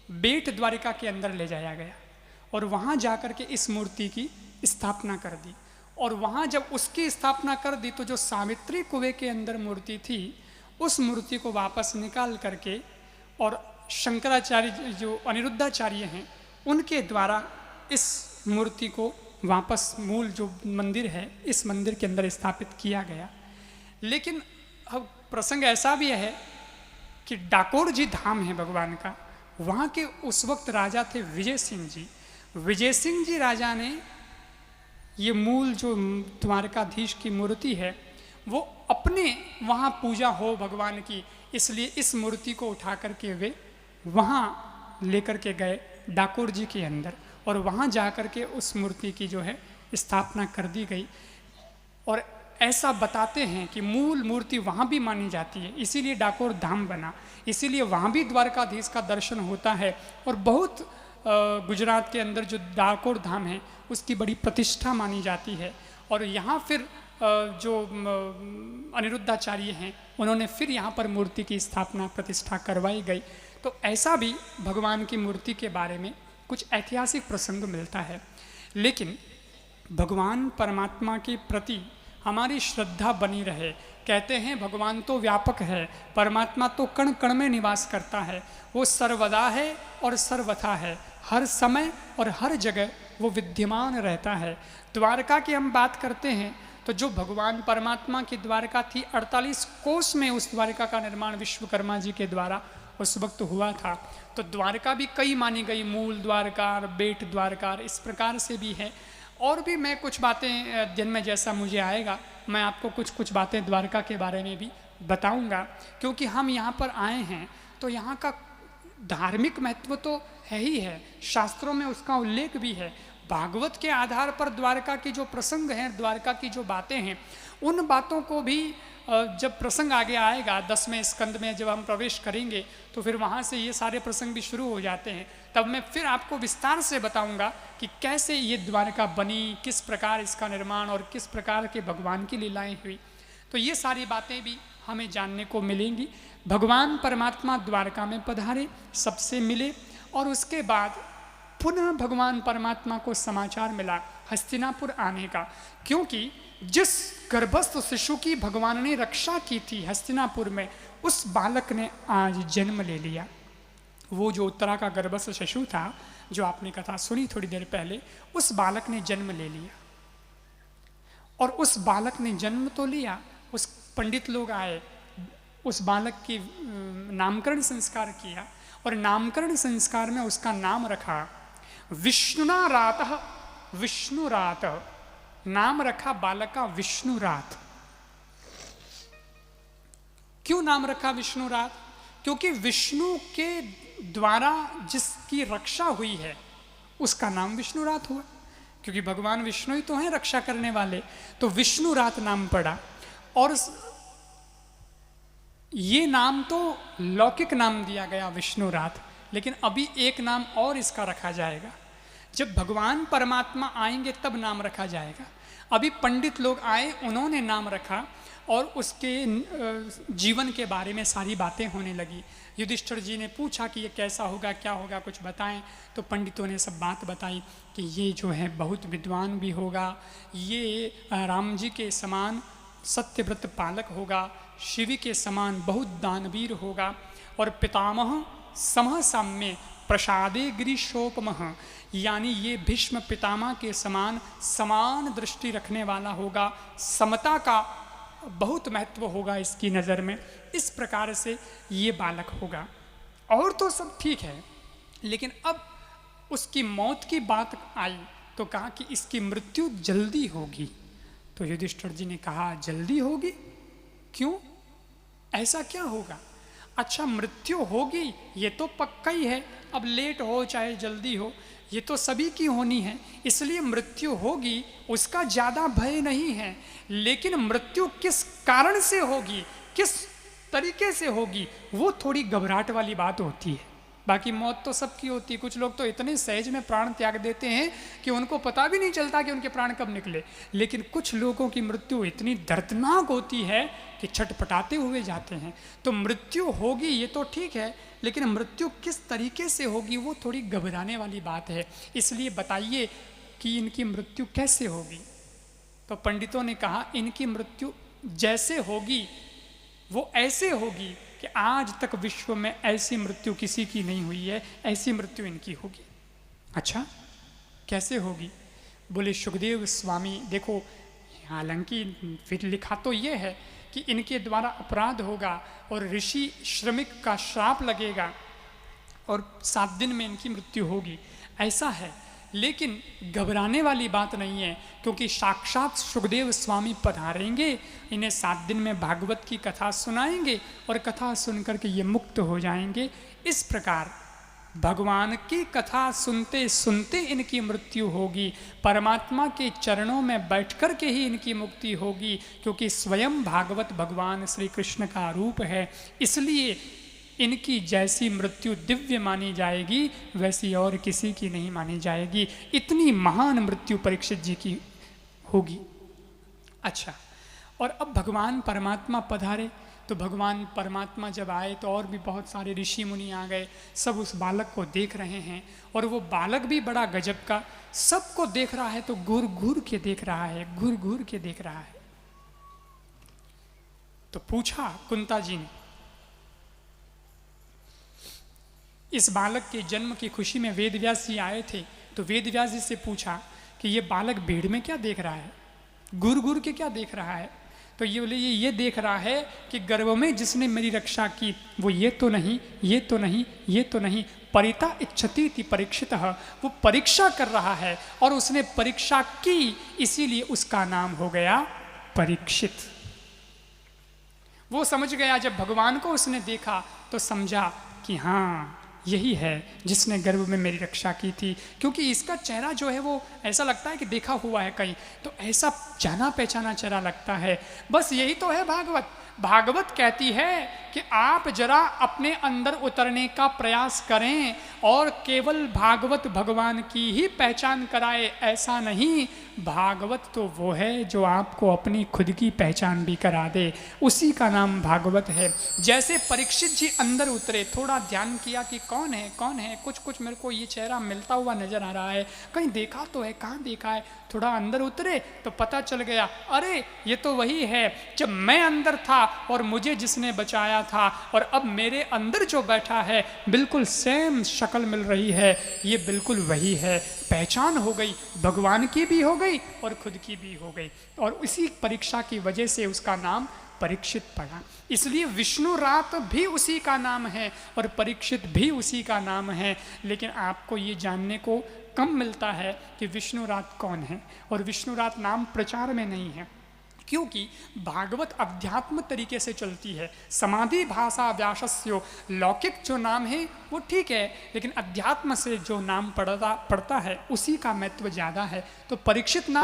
बेट द्वारिका के अंदर ले जाया गया और वहाँ जाकर के इस मूर्ति की स्थापना कर दी। और वहाँ जब उसकी स्थापना कर दी तो जो सावित्री कुएं के अंदर मूर्ति थी, उस मूर्ति को वापस निकाल करके और शंकराचार्य जो अनिरुद्धाचार्य हैं, उनके द्वारा इस मूर्ति को वापस मूल जो मंदिर है, इस मंदिर के अंदर स्थापित किया गया। लेकिन अब प्रसंग ऐसा भी है कि डाकोर जी धाम है भगवान का, वहाँ के उस वक्त राजा थे विजय सिंह जी। विजय सिंह जी राजा ने ये मूल जो द्वारकाधीश की मूर्ति है वो अपने वहाँ पूजा हो भगवान की, इसलिए इस मूर्ति को उठा करके वे वहाँ लेकर के गए डाकोर जी के अंदर, और वहाँ जा कर के उस मूर्ति की जो है स्थापना कर दी गई। और ऐसा बताते हैं कि मूल मूर्ति वहाँ भी मानी जाती है, इसीलिए डाकोर धाम बना, इसीलिए वहाँ भी द्वारकाधीश का दर्शन होता है। और बहुत गुजरात के अंदर जो डाकोर धाम है उसकी बड़ी प्रतिष्ठा मानी जाती है। और यहाँ फिर जो अनिरुद्धाचार्य हैं, उन्होंने फिर यहाँ पर मूर्ति की स्थापना प्रतिष्ठा करवाई गई। तो ऐसा भी भगवान की मूर्ति के बारे में कुछ ऐतिहासिक प्रसंग मिलता है। लेकिन भगवान परमात्मा के प्रति हमारी श्रद्धा बनी रहे। कहते हैं भगवान तो व्यापक है, परमात्मा तो कण कण में निवास करता है, वो सर्वदा है और सर्वथा है, हर समय और हर जगह वो विद्यमान रहता है। द्वारका की हम बात करते हैं तो जो भगवान परमात्मा की द्वारका थी, 48 कोस में उस द्वारका का निर्माण विश्वकर्मा जी के द्वारा उस वक्त हुआ था। तो द्वारका भी कई मानी गई, मूल द्वारका, बेट द्वारका, इस प्रकार से भी है। और भी मैं कुछ बातें दिन में जैसा मुझे आएगा मैं आपको कुछ कुछ बातें द्वारका के बारे में भी बताऊंगा, क्योंकि हम यहाँ पर आए हैं तो यहाँ का धार्मिक महत्व तो है ही है, शास्त्रों में उसका उल्लेख भी है। भागवत के आधार पर द्वारका की जो प्रसंग हैं, द्वारका की जो बातें हैं, उन बातों को भी जब प्रसंग आगे आएगा 10वें स्कंद में जब हम प्रवेश करेंगे तो फिर वहाँ से ये सारे प्रसंग भी शुरू हो जाते हैं। तब मैं फिर आपको विस्तार से बताऊंगा कि कैसे ये द्वारका बनी, किस प्रकार इसका निर्माण और किस प्रकार के भगवान की लीलाएं हुई। तो ये सारी बातें भी हमें जानने को मिलेंगी। भगवान परमात्मा द्वारका में पधारे, सबसे मिले और उसके बाद पुनः भगवान परमात्मा को समाचार मिला हस्तिनापुर आने का, क्योंकि जिस गर्भस्थ शिशु की भगवान ने रक्षा की थी हस्तिनापुर में, उस बालक ने आज जन्म ले लिया। वो जो उत्तरा का गर्भस्थ शिशु था, जो आपने कथा सुनी थोड़ी देर पहले, उस बालक ने जन्म ले लिया। और उस बालक ने जन्म तो लिया, उस पंडित लोग आए, उस बालक की नामकरण संस्कार किया और नामकरण संस्कार में उसका नाम रखा विष्णुरातः। विष्णुरात नाम रखा बालक का विष्णुरात। क्यों नाम रखा विष्णुरात? क्योंकि विष्णु के द्वारा जिसकी रक्षा हुई है उसका नाम विष्णुरात हुआ, क्योंकि भगवान विष्णु ही तो हैं रक्षा करने वाले, तो विष्णुरात नाम पड़ा। और ये नाम तो लौकिक नाम दिया गया विष्णुरात, लेकिन अभी एक नाम और इसका रखा जाएगा। जब भगवान परमात्मा आएंगे तब नाम रखा जाएगा। अभी पंडित लोग आए, उन्होंने नाम रखा और उसके जीवन के बारे में सारी बातें होने लगी। युधिष्ठिर जी ने पूछा कि ये कैसा होगा, क्या होगा, कुछ बताएं। तो पंडितों ने सब बात बताई कि ये जो है बहुत विद्वान भी होगा, ये राम जी के समान सत्यव्रत पालक होगा, शिव के समान बहुत दानवीर होगा, और पितामह समः साम्य प्रसादे गिरीशोपमः, यानी ये भीष्म पितामह के समान दृष्टि रखने वाला होगा, समता का बहुत महत्व होगा इसकी नज़र में। इस प्रकार से ये बालक होगा। और तो सब ठीक है, लेकिन अब उसकी मौत की बात आई तो कहा कि इसकी मृत्यु जल्दी होगी। तो युधिष्ठिर जी ने कहा जल्दी होगी? क्यों, ऐसा क्या होगा? अच्छा, मृत्यु होगी ये तो पक्का ही है, अब लेट हो चाहे जल्दी हो, ये तो सभी की होनी है, इसलिए मृत्यु होगी, उसका ज़्यादा भय नहीं है। लेकिन मृत्यु किस कारण से होगी, किस तरीके से होगी, वो थोड़ी घबराहट वाली बात होती है। बाकी मौत तो सबकी होती है। कुछ लोग तो इतने सहज में प्राण त्याग देते हैं कि उनको पता भी नहीं चलता कि उनके प्राण कब निकले। लेकिन कुछ लोगों की मृत्यु इतनी दर्दनाक होती है कि छटपटाते हुए जाते हैं। तो मृत्यु होगी ये तो ठीक है, लेकिन मृत्यु किस तरीके से होगी वो थोड़ी घबराने वाली बात है। इसलिए बताइए कि इनकी मृत्यु कैसे होगी। तो पंडितों ने कहा इनकी मृत्यु जैसे होगी वो ऐसे होगी कि आज तक विश्व में ऐसी मृत्यु किसी की नहीं हुई है, ऐसी मृत्यु इनकी होगी। अच्छा, कैसे होगी? बोले सुखदेव स्वामी देखो, हालांकि फिर लिखा तो ये है कि इनके द्वारा अपराध होगा और ऋषि श्रमिक का श्राप लगेगा और 7 दिन में इनकी मृत्यु होगी, ऐसा है। लेकिन घबराने वाली बात नहीं है, क्योंकि साक्षात सुखदेव स्वामी पधारेंगे, इन्हें 7 दिन में भागवत की कथा सुनाएंगे और कथा सुनकर के ये मुक्त हो जाएंगे। इस प्रकार भगवान की कथा सुनते सुनते इनकी मृत्यु होगी, परमात्मा के चरणों में बैठकर के ही इनकी मुक्ति होगी, क्योंकि स्वयं भागवत भगवान श्री कृष्ण का रूप है। इसलिए इनकी जैसी मृत्यु दिव्य मानी जाएगी, वैसी और किसी की नहीं मानी जाएगी। इतनी महान मृत्यु परीक्षित जी की होगी। अच्छा, और अब भगवान परमात्मा पधारे, तो भगवान परमात्मा जब आए तो और भी बहुत सारे ऋषि मुनि आ गए, सब उस बालक को देख रहे हैं। और वो बालक भी बड़ा गजब का, सबको देख रहा है तो घूर घूर के देख रहा है, घूर घूर के देख रहा है। तो पूछा कुंता जी ने, इस बालक के जन्म की खुशी में वेदव्यास जी आए थे, तो वेदव्यास जी से पूछा कि ये बालक भीड़ में क्या देख रहा है, घूर घूर के क्या देख रहा है? तो ये बोले ये देख रहा है कि गर्भ में जिसने मेरी रक्षा की वो ये तो नहीं, ये तो नहीं, ये तो नहीं। परिता इच्छति इति परीक्षितः, वो परीक्षा कर रहा है और उसने परीक्षा की, इसीलिए उसका नाम हो गया परीक्षित। वो समझ गया, जब भगवान को उसने देखा तो समझा कि हाँ यही है जिसने गर्भ में मेरी रक्षा की थी। क्योंकि इसका चेहरा जो है वो ऐसा लगता है कि देखा हुआ है कहीं, तो ऐसा जाना पहचाना चेहरा लगता है। बस यही तो है भागवत। भागवत कहती है कि आप जरा अपने अंदर उतरने का प्रयास करें और केवल भागवत भगवान की ही पहचान कराए, ऐसा नहीं। भागवत तो वो है जो आपको अपनी खुद की पहचान भी करा दे, उसी का नाम भागवत है। जैसे परीक्षित जी अंदर उतरे, थोड़ा ध्यान किया कि कौन है कौन है, कुछ मेरे को ये चेहरा मिलता हुआ नजर आ रहा है, कहीं देखा तो है, कहाँ देखा है। थोड़ा अंदर उतरे तो पता चल गया, अरे ये तो वही है जब मैं अंदर था और मुझे जिसने बचाया था, और अब मेरे अंदर जो बैठा है बिल्कुल सेम शक्ल मिल रही है, ये बिल्कुल वही है। पहचान हो गई, भगवान की भी हो गई और खुद की भी हो गई, और इसी परीक्षा की वजह से उसका नाम परीक्षित पड़ा। इसलिए विष्णु रात भी उसी का नाम है और परीक्षित भी उसी का नाम है। लेकिन आपको ये जानने को कम मिलता है कि विष्णु रात कौन है, और विष्णु रात नाम प्रचार में नहीं है, क्योंकि भागवत अध्यात्म तरीके से चलती है। समाधि भाषा व्यासस्यो, लौकिक जो नाम है वो ठीक है, लेकिन अध्यात्म से जो नाम पड़ता है उसी का महत्व ज़्यादा है। तो परीक्षित नाम